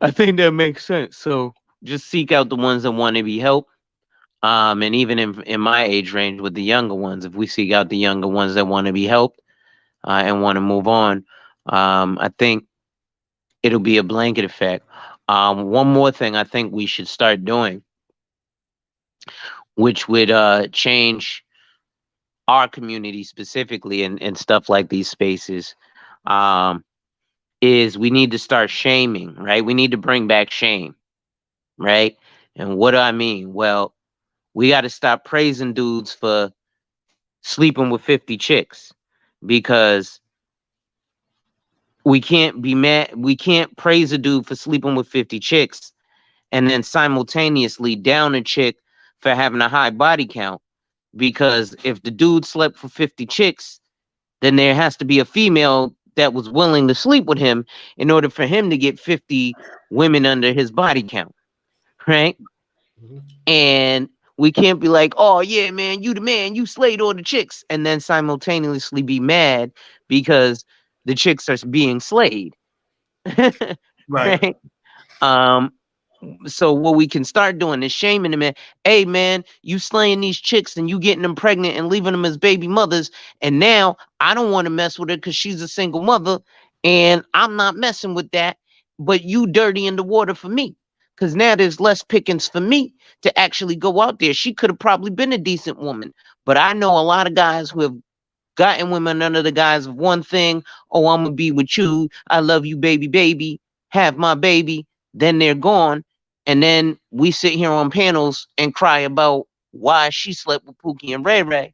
I think that makes sense. So just seek out the ones that want to be helped. And even in my age range with the younger ones, if we seek out the younger ones that want to be helped and want to move on, I think it'll be a blanket effect. One more thing I think we should start doing, which would change our community specifically and stuff like these spaces, um, is we need to start shaming, right? We need to bring back shame, right? And what do I mean? Well, we got to stop praising dudes for sleeping with 50 chicks, because we can't be mad. We can't praise a dude for sleeping with 50 chicks and then simultaneously down a chick for having a high body count. Because if the dude slept for 50 chicks, then there has to be a female that was willing to sleep with him in order for him to get 50 women under his body count, right? Mm-hmm. And we can't be like, oh yeah, man, you slayed all the chicks, and then simultaneously be mad because the chicks are being slayed. Right. Right? Um, so what we can start doing is shaming them. And hey, man, you slaying these chicks and you getting them pregnant and leaving them as baby mothers. And now I don't want to mess with her because she's a single mother, and I'm not messing with that. But you dirty in the water for me, because now there's less pickings for me to actually go out there. She could have probably been a decent woman, but I know a lot of guys who have gotten women under the guise of one thing. Oh, I'm gonna be with you. I love you, baby, baby. Have my baby. Then they're gone, and then we sit here on panels and cry about why she slept with Pookie and Ray Ray.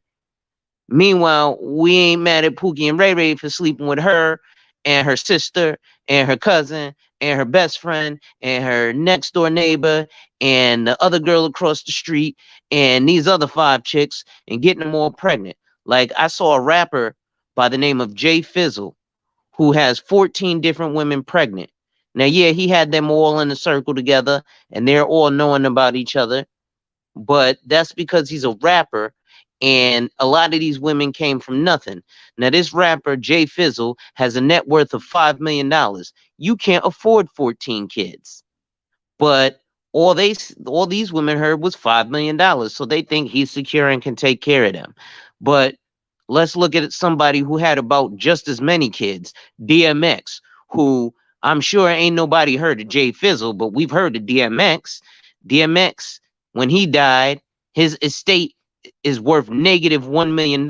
Meanwhile, we ain't mad at Pookie and Ray Ray for sleeping with her and her sister and her cousin and her best friend and her next door neighbor and the other girl across the street and these other 5 chicks and getting them all pregnant. Like, I saw a rapper by the name of Jay Fizzle who has 14 different women pregnant. Now, yeah, he had them all in a circle together and they're all knowing about each other, but that's because he's a rapper And a lot of these women came from nothing. Now, this rapper, Jay Fizzle, has a net worth of $5 million. You can't afford 14 kids. But all these women heard was $5 million. So they think he's secure and can take care of them. But let's look at somebody who had about just as many kids, DMX, who I'm sure ain't nobody heard of Jay Fizzle, but we've heard of DMX. DMX, when he died, his estate is worth negative $1 million.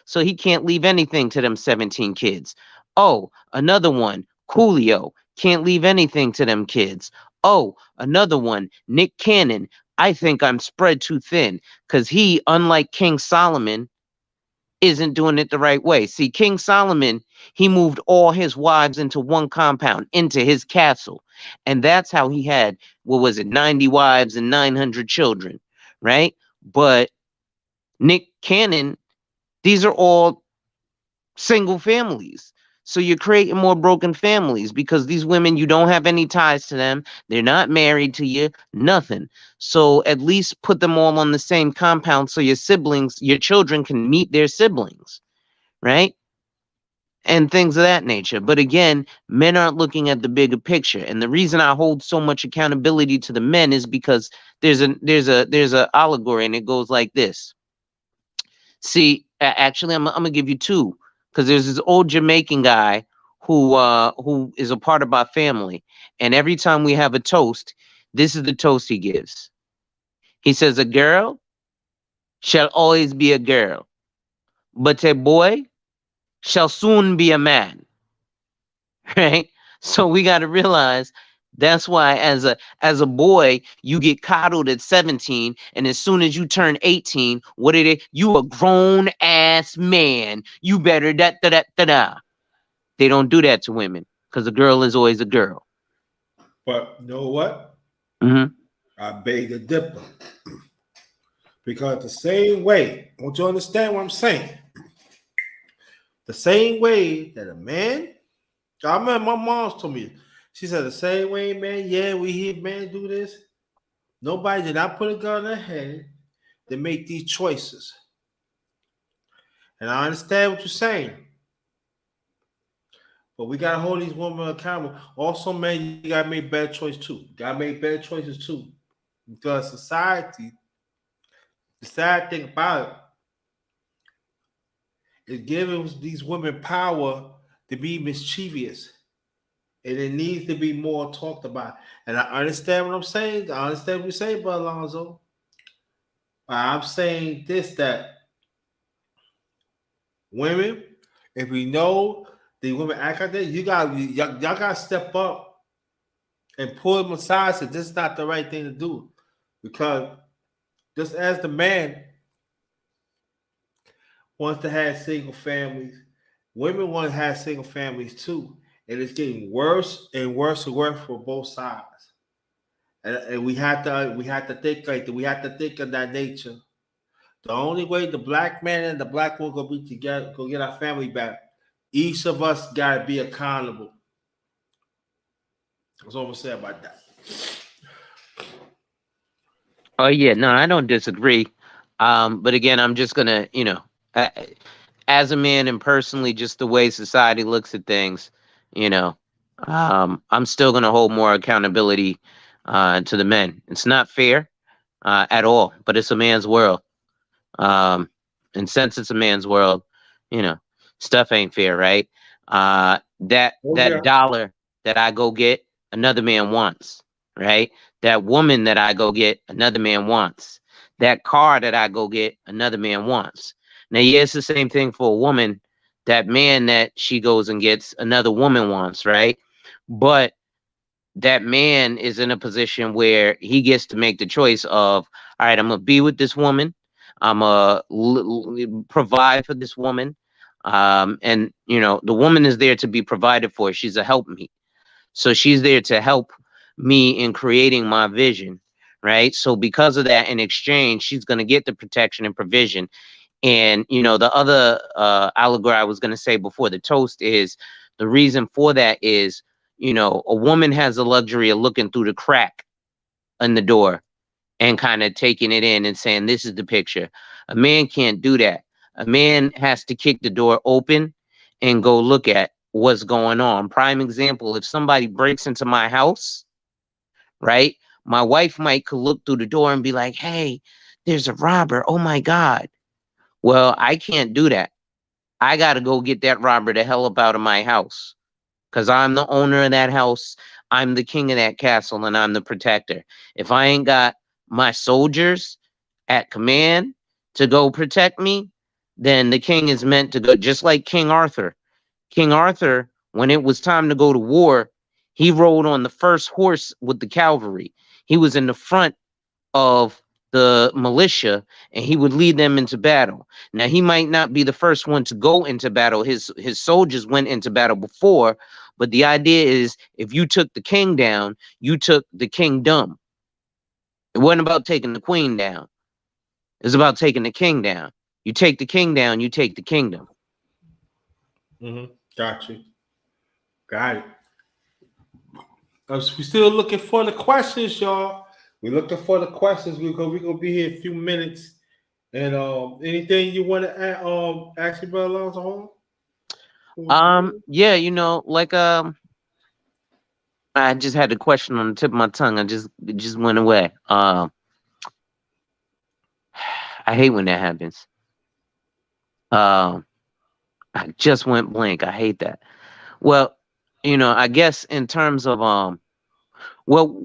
So he can't leave anything to them 17 kids. Oh, another one, Coolio, can't leave anything to them kids. Oh, another one, Nick Cannon. I think I'm spread too thin because he, unlike King Solomon, isn't doing it the right way. See, King Solomon, he moved all his wives into one compound, into his castle. And that's how he had, what was it, 90 wives and 900 children, right? But Nick Cannon, these are all single families. So you're creating more broken families because these women, you don't have any ties to them. They're not married to you, nothing. So at least put them all on the same compound so your siblings, your children can meet their siblings, right? And things of that nature. But again, men aren't looking at the bigger picture. And the reason I hold so much accountability to the men is because there's a allegory and it goes like this. See, actually, I'm gonna give you two because there's this old Jamaican guy who is a part of our family, and every time we have a toast, this is the toast he gives. He says, "A girl shall always be a girl, but a boy shall soon be a man." Right? So we got to realize that's why as a boy you get coddled at 17, and as soon as you turn 18, what it is, you a grown ass man. You better da da da da da. They don't do that to women because a girl is always a girl. But you know what? Hmm. I beg to differ. Because the same way, I want you to understand what I'm saying. The same way that a man, I remember my mom told me, she said the same way, man, yeah, we hear men do this. Nobody did not put a gun in their head to make these choices. And I understand what you're saying. But we gotta hold these women accountable. Also, man, you gotta make better choices too. You gotta make better choices too. Because society, the sad thing about it is giving these women power to be mischievous. And it needs to be more talked about. And I understand what I'm saying. I understand what you're saying, but Alonzo. But I'm saying this that women, if we know the women act like that, y'all gotta step up and pull them aside. So this is not the right thing to do, because just as the man wants to have single families, women want to have single families too, and it's getting worse and worse and worse for both sides. And we have to think like that. We have to think of that nature. The only way the black man and the black woman gonna be together, go get our family back. Each of us gotta be accountable. That's all I'm gonna say about that. Oh yeah, no, I don't disagree. But again, I'm just gonna, uh, as a man and personally, just the way society looks at things, you know, I'm still gonna hold more accountability to the men. It's not fair at all, but it's a man's world. Um, and since it's a man's world, you know, stuff ain't fair, right? Oh That yeah. dollar that I go get, another man wants, right? That woman that I go get, another man wants. That car that I go get, another man wants. Now, yeah, it's the same thing for a woman. That man that she goes and gets, another woman wants, right? But that man is in a position where he gets to make the choice of, all right, I'm gonna be with this woman, I'm gonna provide for this woman, and the woman is there to be provided for. She's a helpmeet, so she's there to help me in creating my vision, right? So because of that, in exchange, she's gonna get the protection and provision. And the other allegory I was going to say before the toast is the reason for that is, a woman has the luxury of looking through the crack in the door and kind of taking it in and saying, this is the picture. A man can't do that. A man has to kick the door open and go look at what's going on. Prime example, if somebody breaks into my house, right? My wife might could look through the door and be like, hey, there's a robber. Oh my God. Well, I can't do that. I got to go get that robber the hell up out of my house because I'm the owner of that house. I'm the king of that castle and I'm the protector. If I ain't got my soldiers at command to go protect me, then the king is meant to go, just like King Arthur. King Arthur, when it was time to go to war, he rode on the first horse with the cavalry. He was in the front of the militia and he would lead them into battle. Now he might not be the first one to go into battle. His soldiers went into battle before, but the idea is if you took the king down, you took the kingdom. It wasn't about taking the queen down. It was about taking the king down. You take the king down, you take the kingdom. Got you. Got it. We still looking for the questions, y'all. We're looking for the questions. We're gonna be here a few minutes. And anything you want to add, ask your brother Alonzo? Yeah, like I just had a question on the tip of my tongue. It just went away. I hate when that happens. I just went blank. I hate that. Well, I guess in terms of well,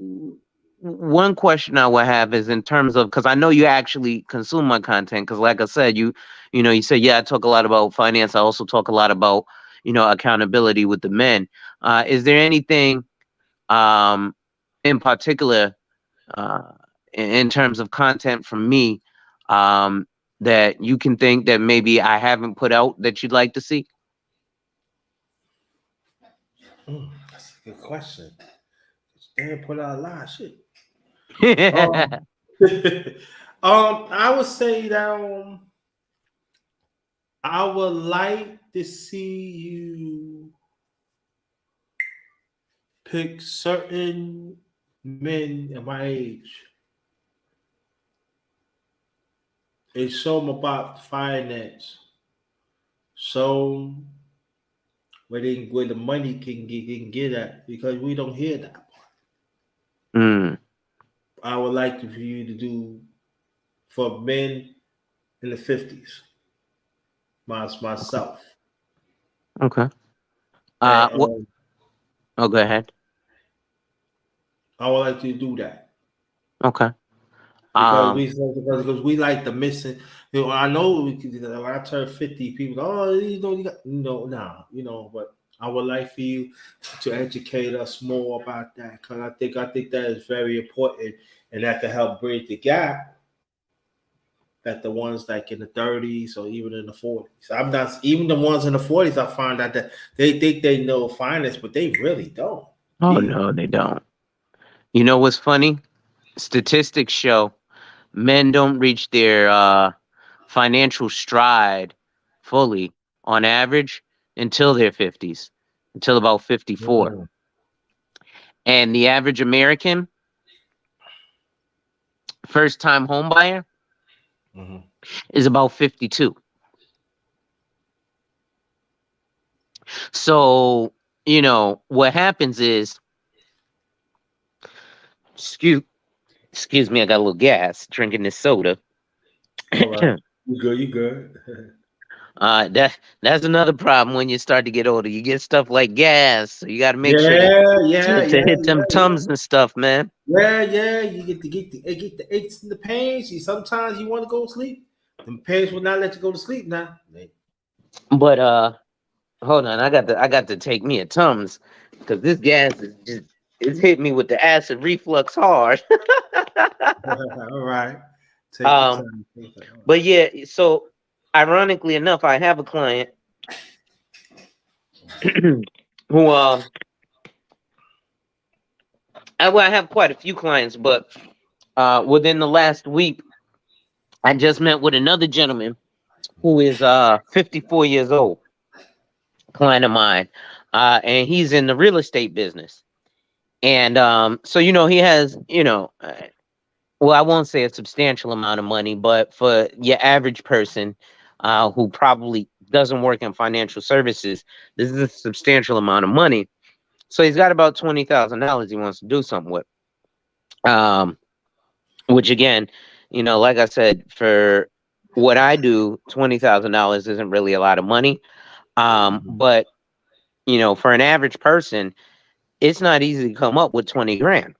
one question I would have is in terms of, because I know you actually consume my content, because like I said, you said, yeah, I talk a lot about finance. I also talk a lot about, accountability with the men. Is there anything in particular in terms of content from me that you can think that maybe I haven't put out that you'd like to see? That's a good question. Damn, put out a lot of shit. I would say that I would like to see you pick certain men at my age and show them about finance, so where the money can get at, because we don't hear that part. I would like for you to do for men in the 50s. Myself. Okay. And, go ahead. I would like to do that. Okay. Because we like the missing. I know when I turn 50, people, but I would like for you to educate us more about that, because I think that is very important, and that can help bridge the gap that the ones like in the 30s or even in the 40s. I'm not even the ones in the 40s. I find out that they think they know finance, but they really don't. Oh no, they don't. You know what's funny? Statistics show men don't reach their financial stride fully on average until their 50s, until about 54. And the average American first time home buyer is about 52. So, what happens is, excuse me, I got a little gas drinking this soda. All right. You good. That's another problem when you start to get older. You get stuff like gas, so you got to make sure to hit them tums and stuff, man. Yeah. You get the aches and the pains. Sometimes you want to go to sleep. The pains will not let you go to sleep now. But hold on, I got to take me a tums because this gas it's hit me with the acid reflux hard. All right. Take your time. But yeah, so ironically enough, I have a client who I have quite a few clients, but within the last week, I just met with another gentleman who is 54 years old, client of mine, and he's in the real estate business. And so he has well, I won't say a substantial amount of money, but for your average person who probably doesn't work in financial services, this is a substantial amount of money. So he's got about $20,000 he wants to do something with. Um, which again, like I said, for what I do, $20,000 isn't really a lot of money. But for an average person, it's not easy to come up with 20 grand.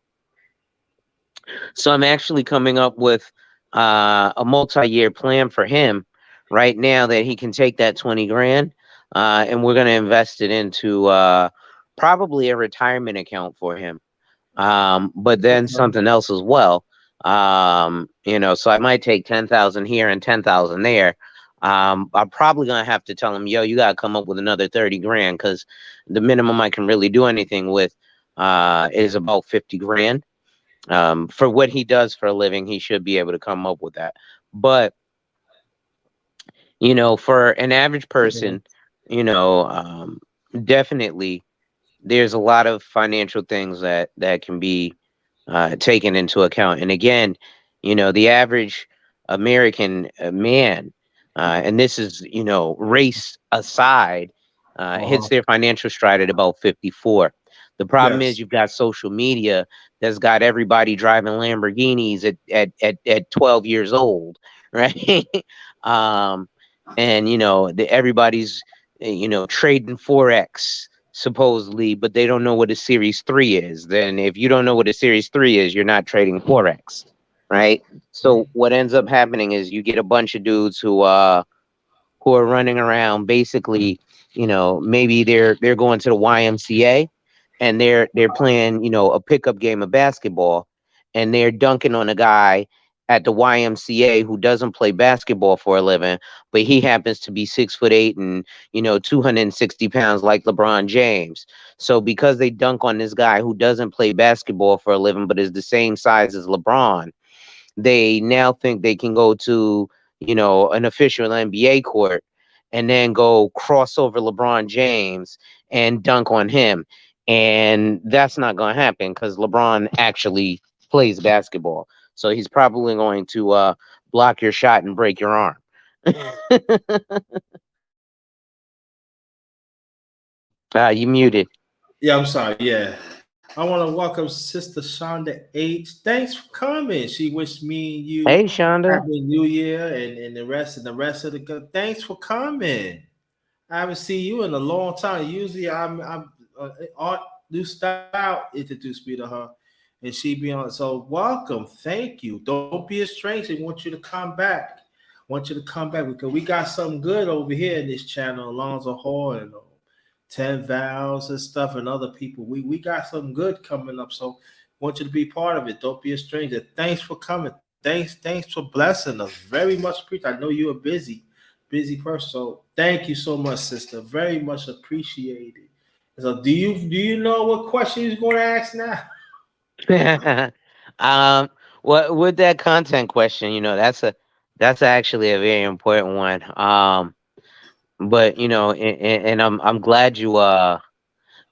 So I'm actually coming up with a multi-year plan for him right now that he can take that 20 grand and we're going to invest it into probably a retirement account for him. But then something else as well. So I might take 10,000 here and 10,000 there. I'm probably gonna have to tell him, yo, you gotta come up with another 30 grand because the minimum I can really do anything with is about 50 grand. For what he does for a living, he should be able to come up with that. But for an average person, you know, um, definitely there's a lot of financial things that can be taken into account. And again, the average American man, and this is race aside, hits their financial stride at about 54. The problem is Yes. you've got social media that's got everybody driving Lamborghinis at 12 years old, right? um, and everybody's trading forex supposedly, but they don't know what a Series 3 is. Then if you don't know what a Series 3 is, you're not trading forex, right? So what ends up happening is you get a bunch of dudes who are running around basically, maybe they're going to the YMCA and they're playing, a pickup game of basketball and they're dunking on a guy at the YMCA who doesn't play basketball for a living, but he happens to be 6'8" and 260 pounds like LeBron James. So because they dunk on this guy who doesn't play basketball for a living but is the same size as LeBron, they now think they can go to, an official NBA court and then go cross over LeBron James and dunk on him. And that's not going to happen because LeBron actually plays basketball. So he's probably going to block your shot and break your arm. You muted. Yeah, I'm sorry. Yeah. I want to welcome Sister Shonda H. Thanks for coming. She wished me and you Hey, Shonda. Happy New Year and the rest of the good. Thanks for coming. I haven't seen you in a long time. Usually I'm Art New Style introduced me to her and she be on. So welcome. Thank you. Don't be a stranger. I want you to come back. Want you to come back because we got something good over here in this channel, Alonzo Hall and 10 Vows and stuff and other people. We got something good coming up. So want you to be part of it. Don't be a stranger. Thanks for coming. Thanks for blessing us. Very much appreciate. I know you're a busy person. So thank you so much, sister. Very much appreciated. So do you know what question you're going to ask now? um, with that content question, that's actually a very important one. But and I'm glad you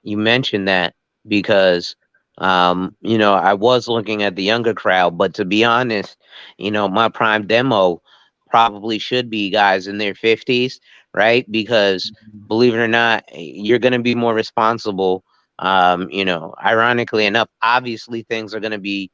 mentioned that because I was looking at the younger crowd, but to be honest, my prime demo probably should be guys in their 50s, right? Because believe it or not, you're going to be more responsible. Ironically enough, obviously things are going to be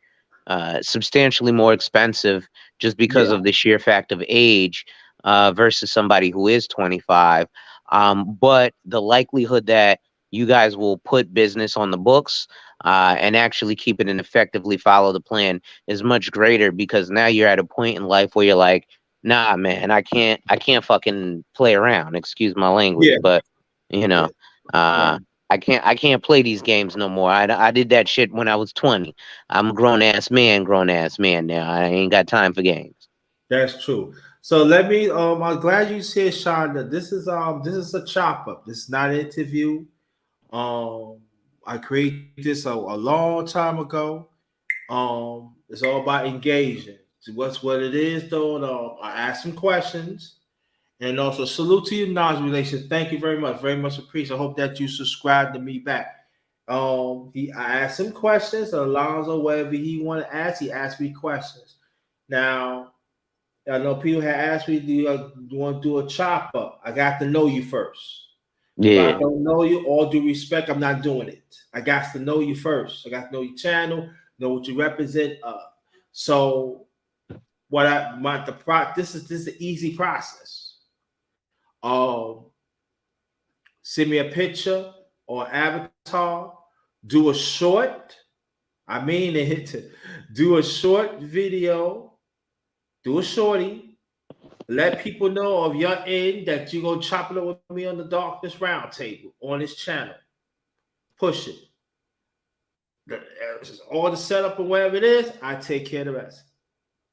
substantially more expensive just because Yeah, of the sheer fact of age versus somebody who is 25. But the likelihood that you guys will put business on the books and actually keep it and effectively follow the plan is much greater because now you're at a point in life where you're like, nah, man, I can't fucking play around. Excuse my language, yeah, but you yeah, know, yeah. uh, I can't play these games no more. I did that shit when I was 20. I'm a grown ass man now. I ain't got time for games. That's true. So let me I'm glad you said Shonda. This is a chop up. This is not an interview. I created this a long time ago. It's all about engaging. So what's what it is though. And, I ask some questions. And also salute to your knowledge relations. Thank you very much. Very much appreciate. I hope that you subscribe to me back. I asked him questions. Alonzo, whatever he want to ask, he asked me questions. Now, I know people have asked me, do you want to do a chop up? I got to know you first. If I Yeah. don't know you, all due respect, I'm not doing it. I got to know you first. I got to know your channel, know what you represent. So what I my the pro this is an easy process. Send me a picture or avatar, do a short. I mean it. Do a short video, do a shorty. Let people know of your end that you're gonna chop it up with me on the Darkness Roundtable on this channel. Push it. All the setup and whatever it is, I take care of the rest.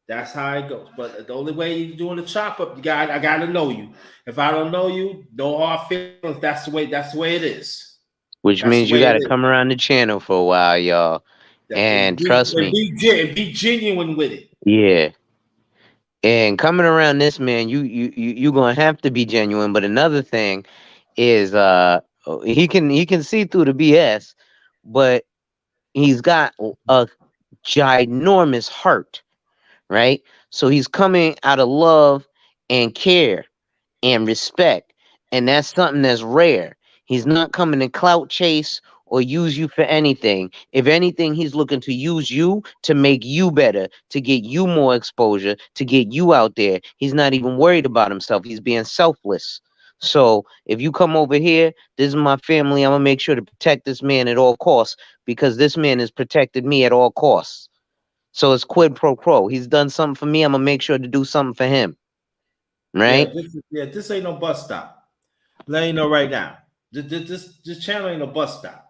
That's how it goes. But the only way you're doing the chop up, I gotta know you. If I don't know you, no hard feelings. That's the way it is. Which That's the means you way it got to is. come around the channel for a while, y'all. And And be trust and me, be, and be genuine with it. yeah. And coming around this man, you gonna have to be genuine. But another thing is, he can see through the BS, but he's got a ginormous heart, right? So he's coming out of love and care and respect. And that's something that's rare. He's not coming to clout chase or use you for anything. If anything, he's looking to use you to make you better, to get you more exposure, to get you out there. He's not even worried about himself. He's being selfless. So if you come over here, this is my family. I'm gonna make sure to protect this man at all costs because this man has protected me at all costs. So it's quid pro quo. He's done something for me. I'm gonna make sure to do something for him. Right? This ain't no bus stop. Let you know right now. This channel ain't a bus stop.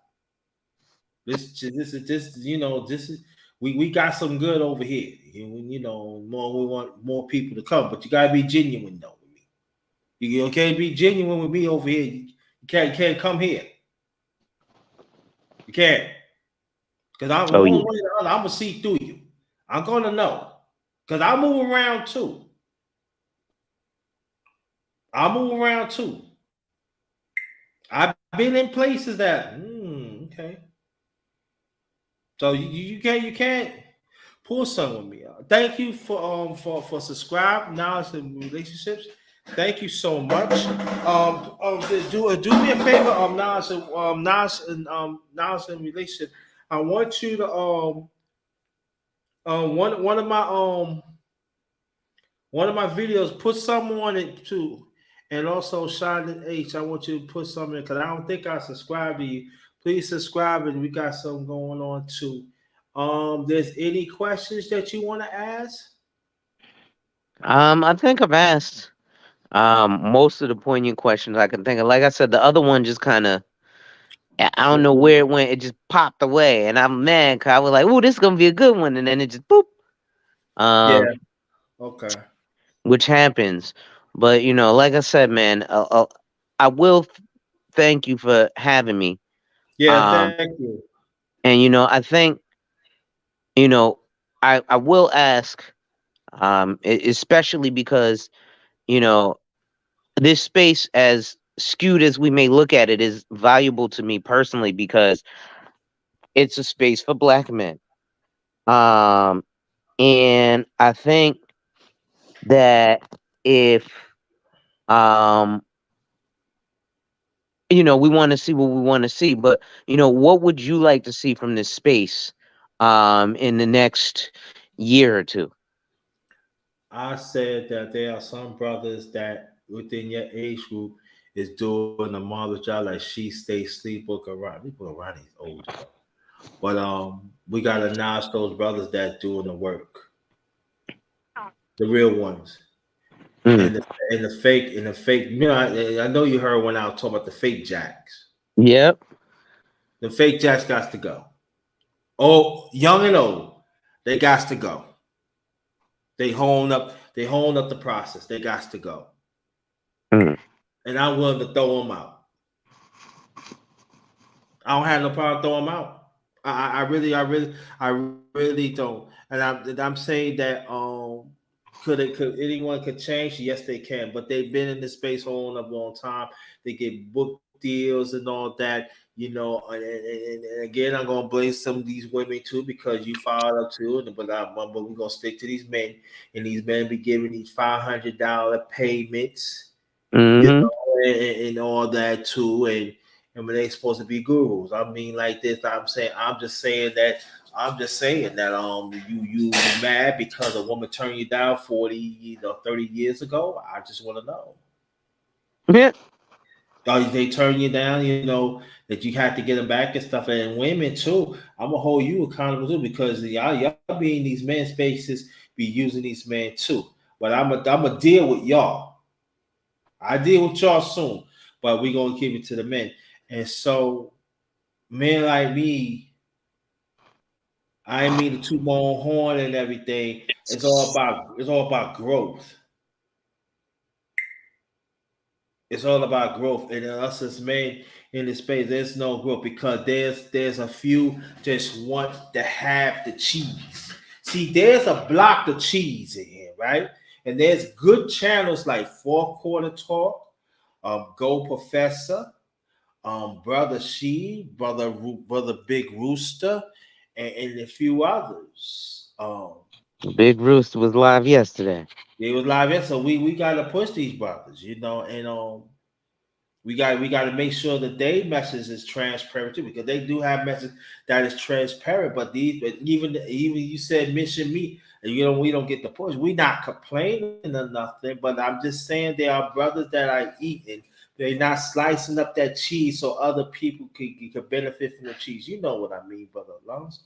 This is we got some good over here. We want more people to come, but you gotta be genuine though with me. You can't be genuine with me over here. You can't come here. You can't. Because I'm Oh one yeah. way or the other, I'm gonna see through you. I'm gonna know. Because I move around too. I move around too. I've been in places that okay. So you can't pull something with me. Thank you for subscribe knowledge and relationships. Thank you so much. Do me a favor, knowledge and relationship. I want you to one of my videos, put some on it too. And also, Shine H, I want you to put something in because I don't think I subscribe to you. Please subscribe, and we got something going on too. There's any questions that you want to ask? I think I've asked most of the poignant questions I can think of. Like I said, the other one just kind of, I don't know where it went. It just popped away, and I'm mad because I was like, "Oh, this is gonna be a good one," and then it just boop. Yeah. Um, Okay. which happens, but like I said, man, I will thank you for having me. Yeah. Um, Thank you. and I think you know, I will ask, especially because you know this space, as skewed as we may look at it, is valuable to me personally because it's a space for black men. Um, and I think that if um, we want to see what we want to see, but what would you like to see from this space in the next year or two? I said that there are some brothers that within your age group is doing a marvelous job, like She Stay Sleep or Karate. People around is old though. But we gotta acknowledge those brothers that doing the work, the real ones. Mm. And the fake. I know you heard when I was talking about the fake jacks. Yep. The fake jacks got to go. Oh, young and old, they got to go. They holding up the process. They got to go. Mm. And I'm willing to throw them out. I don't have no problem throwing them out. I really don't. And I'm saying that could anyone could change? Yes, they can. But they've been in this space holding up a long time. They get book deals and all that. And again, I'm gonna blame some of these women too because you followed up too. But we're gonna stick to these men, and these men be giving these $500 payments, Mm-hmm. and all that too, and when they supposed to be gurus. I mean, like this. I'm just saying that you mad because a woman turned you down 40, 30 years ago. I just want to know. Yeah. They turn you down, that you had to get them back and stuff. And women too, I'm gonna hold you accountable too because y'all be in these men spaces, be using these men too. But I'm gonna deal with y'all. I deal with y'all soon, but we gonna give it to the men. And so, men like me, I ain't mean to toot my own horn and everything. It's all about growth. It's all about growth, and us as men in this space, there's no growth because there's a few just want to have the cheese. See, there's a block of cheese in here, right? And there's good channels like Fourth Quarter Talk, Go Professor, Brother She, Brother Big Rooster, and a few others. Big Rooster was live yesterday. They was live in, so we gotta push these brothers, and we got to make sure that their message is transparent too, because they do have message that is transparent. But even you said mention me, and we don't get the push. We not complaining or nothing, but I'm just saying there are brothers that are eating. They're not slicing up that cheese so other people could benefit from the cheese. You know what I mean, brother Alonzo.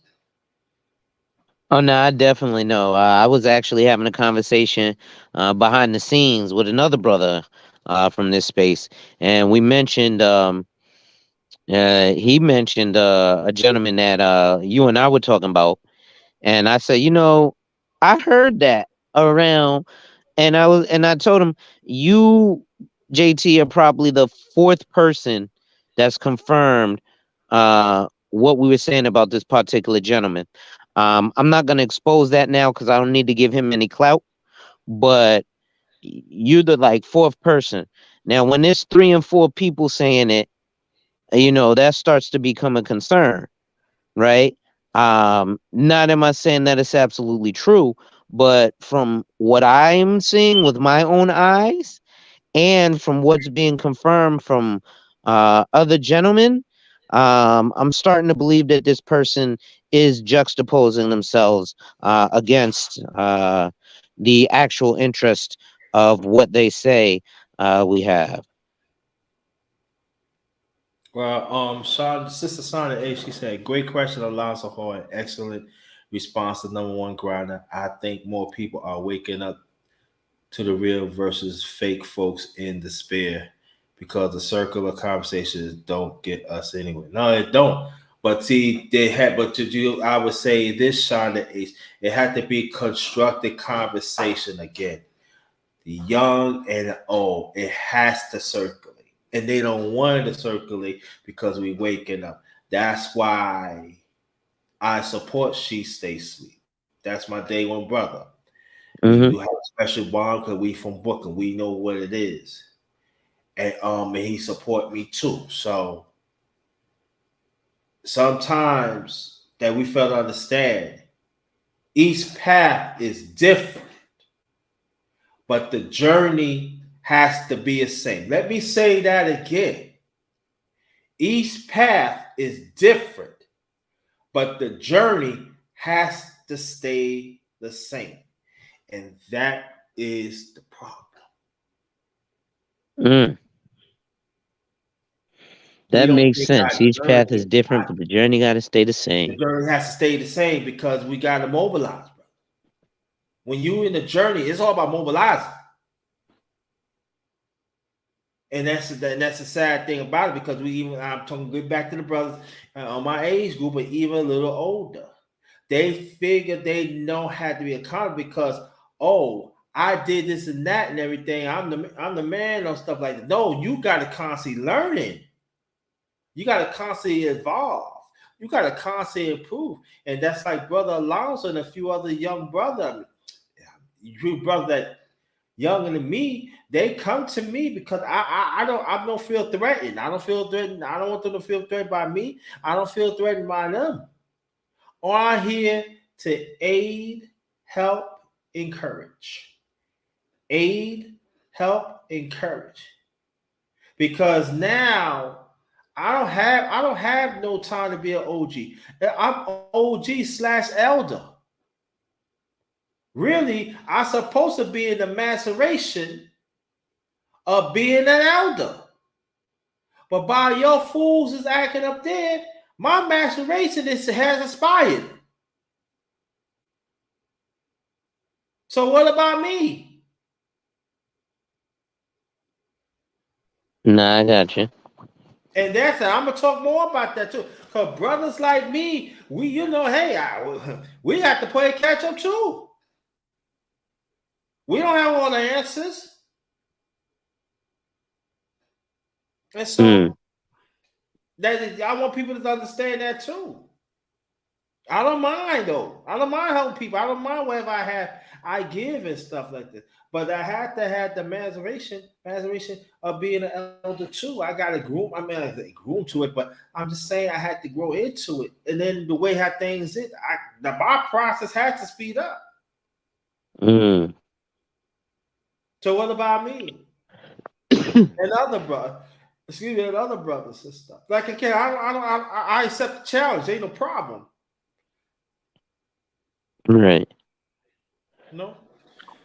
Oh no, I definitely know. I was actually having a conversation behind the scenes with another brother from this space, and we mentioned he mentioned a gentleman that you and I were talking about, and I said, I heard that around, and I told him, you, JT, are probably the fourth person that's confirmed what we were saying about this particular gentleman. I'm not going to expose that now because I don't need to give him any clout, but you're the like fourth person. Now, when there's three and four people saying it, that starts to become a concern, right? Not am I saying that it's absolutely true, but from what I'm seeing with my own eyes and from what's being confirmed from other gentlemen, I'm starting to believe that this person is juxtaposing themselves against the actual interest of what they say we have. Well, Sister Sonic A, she said, "Great question, Alonzo Hall, and excellent response to number one grinder. I think more people are waking up to the real versus fake folks in despair because the circular conversations don't get us anywhere. No, it don't. But see, they had. But to do, I would say this, Shonda Ace, it had to be constructed conversation again. The young and the old, it has to circulate, and they don't want it to circulate because we waking up. That's why I support She Stay Sweet. That's my day one brother. We do Hmm. have a special bond because we from Brooklyn. We know what it is, and he support me too. So sometimes that we fail to understand, each path is different, but the journey has to be the same. Let me say that again. Each path is different, but the journey has to stay the same, and that is the problem. Mm, We that don't makes think sense. our Each path is journey, different, but the journey got to stay the the same. journey has to stay the same because we got to mobilize. Bro. When you in the journey, it's all about mobilizing, and that's the sad thing about it because I'm talking get back to the brothers on my age group, but even a little older. They figure they know how to be accountable because I did this and that and everything. I'm the man on stuff like that. No, you got to constantly learning. You got to constantly evolve. You got to constantly improve, and that's like Brother Alonzo and a few other young brother. You brother that younger than me, they come to me because I don't feel threatened. I don't feel threatened. I don't want them to feel threatened by me. I don't feel threatened by them. I'm here to aid, help, encourage. Aid, help, encourage. Because now I don't have no time to be an OG. I'm OG/elder. Really, I'm supposed to be in the maceration of being an elder. But by your fools is acting up there, my maceration has expired. So what about me? Nah, I got you. And that's it. I'm gonna talk more about that too. Cause brothers like me, we we have to play catch up too. We don't have all the answers. And so that I want people to understand that too. I don't mind though. I don't mind helping people. I don't mind whatever I give and stuff like this. But I have to have the maceration of being an elder too. I gotta groom. I mean, I groom to it, but I'm just saying I had to grow into it. And then the way how things is, my process has to speed up. So what about me and other brothers? Excuse me, and other brothers and stuff. Like again, I accept the challenge. Ain't no problem. Right. No.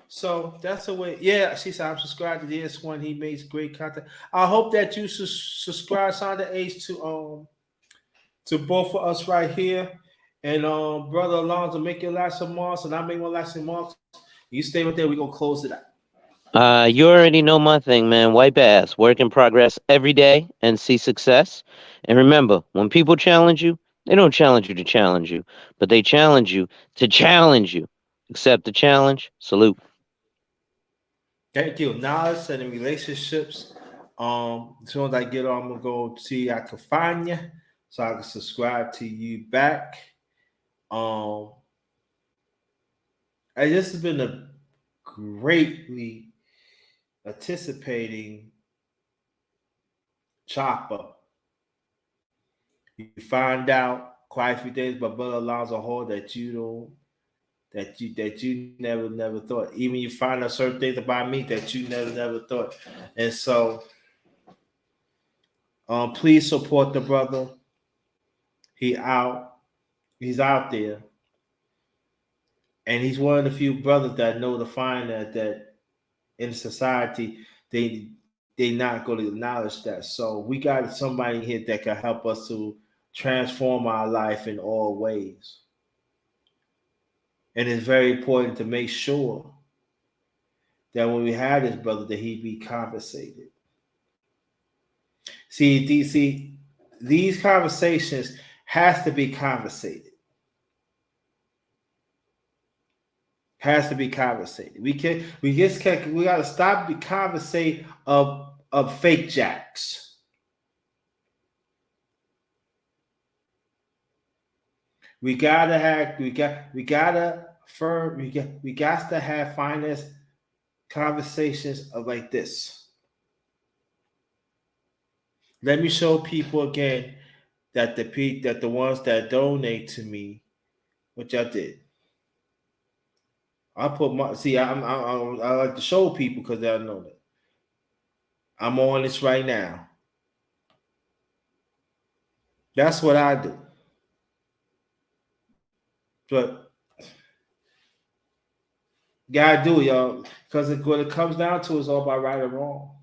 So that's the way. Yeah, she said I'm subscribed to this one. He makes great content. I hope that you subscribe, sign the age to both of us right here. And brother Alonzo, make your last remarks, and I make my last remarks. You stay right there. We're gonna close it out. You already know my thing, man. Wipe ass, work in progress every day, and see success. And remember, when people challenge you, they don't challenge you to challenge you, but they challenge you to challenge you. Accept the challenge. Salute. Thank you. Knowledge and relationships. As soon as I get on, I'm gonna go see I can find you, so I can subscribe to you back. Um, and this has been a greatly anticipating chopper. You find out quite a few things about Brother Alonzo Hall that you don't that you never thought. Even you find out certain things about me that you never thought. And so please support the brother. He's out there. And he's one of the few brothers that know to find that in society they not going to acknowledge that. So we got somebody here that can help us to transform our life in all ways. And it's very important to make sure that when we have this brother, that he be compensated. These conversations has to be conversated. Has to be conversated. We gotta stop the conversation of fake jacks. We got to have finance conversations of like this. Let me show people again that the ones that donate to me, which I did. I put my I like to show people because they know that I'm on this right now. That's what I do. But gotta do it, y'all, because what it comes down to is all about right or wrong.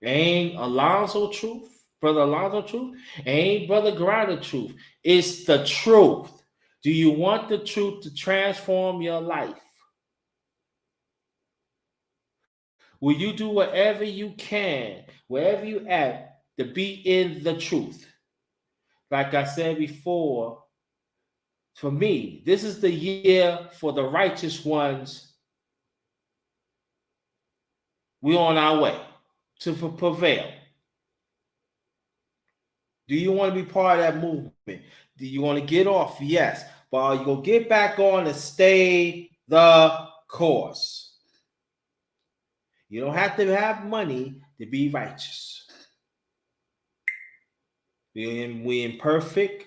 Ain't Alonzo truth, brother Alonzo truth, ain't brother Grinda truth. It's the truth. Do you want the truth to transform your life? Will you do whatever you can, wherever you at, to be in the truth? Like I said before, for me, this is the year for the righteous ones. We're on our way to prevail. Do you want to be part of that movement? Do you want to get off? Yes. But are you going to get back on and stay the course? You don't have to have money to be righteous. We imperfect.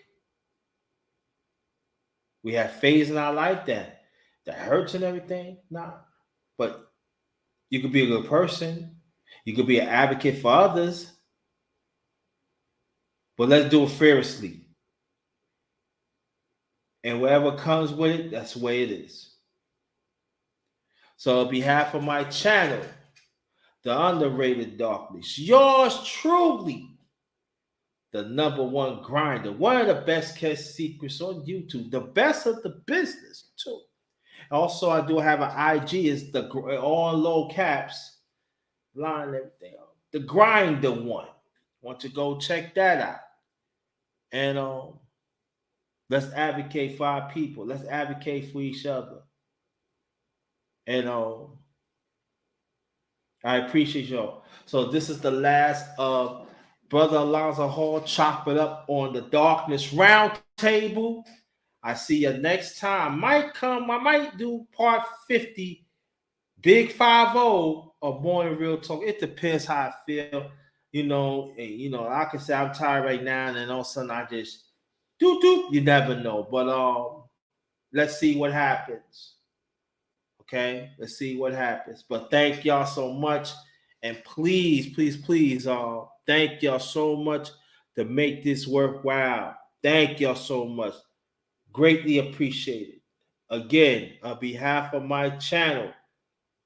We have phases in our life that hurts and everything. Nah. But you could be a good person. You could be an advocate for others. But let's do it fearlessly. And whatever comes with it, that's the way it is. So on behalf of my channel, The Underrated Darkness, yours truly, the #1 grinder, one of the best kept secrets on YouTube, the best of the business too. Also, I do have an IG, it's the all low caps, line everything up. The Grinder one. Want to go check that out. And let's advocate for our people. Let's advocate for each other. And I appreciate y'all. So this is the last of Brother Alonzo Hall. Chop it up on the Darkness Round Table. I see you next time. I might do part 50, Big 5-0 of Morning Real Talk. It depends how I feel. I can say I'm tired right now, and then all of a sudden I just do. You never know. But let's see what happens. Okay, let's see what happens. But thank y'all so much. And please, thank y'all so much to make this worthwhile. Thank y'all so much. Greatly appreciated. Again, on behalf of my channel,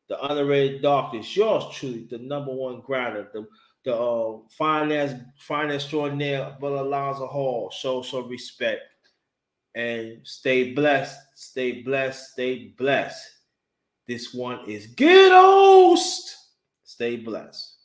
The Underrated Darkness, yours truly, the #1 grinder, the finance extraordinaire, Brother Alonzo Hall. Show some respect. And stay blessed, stay blessed, stay blessed. This one is Ghost. Stay blessed.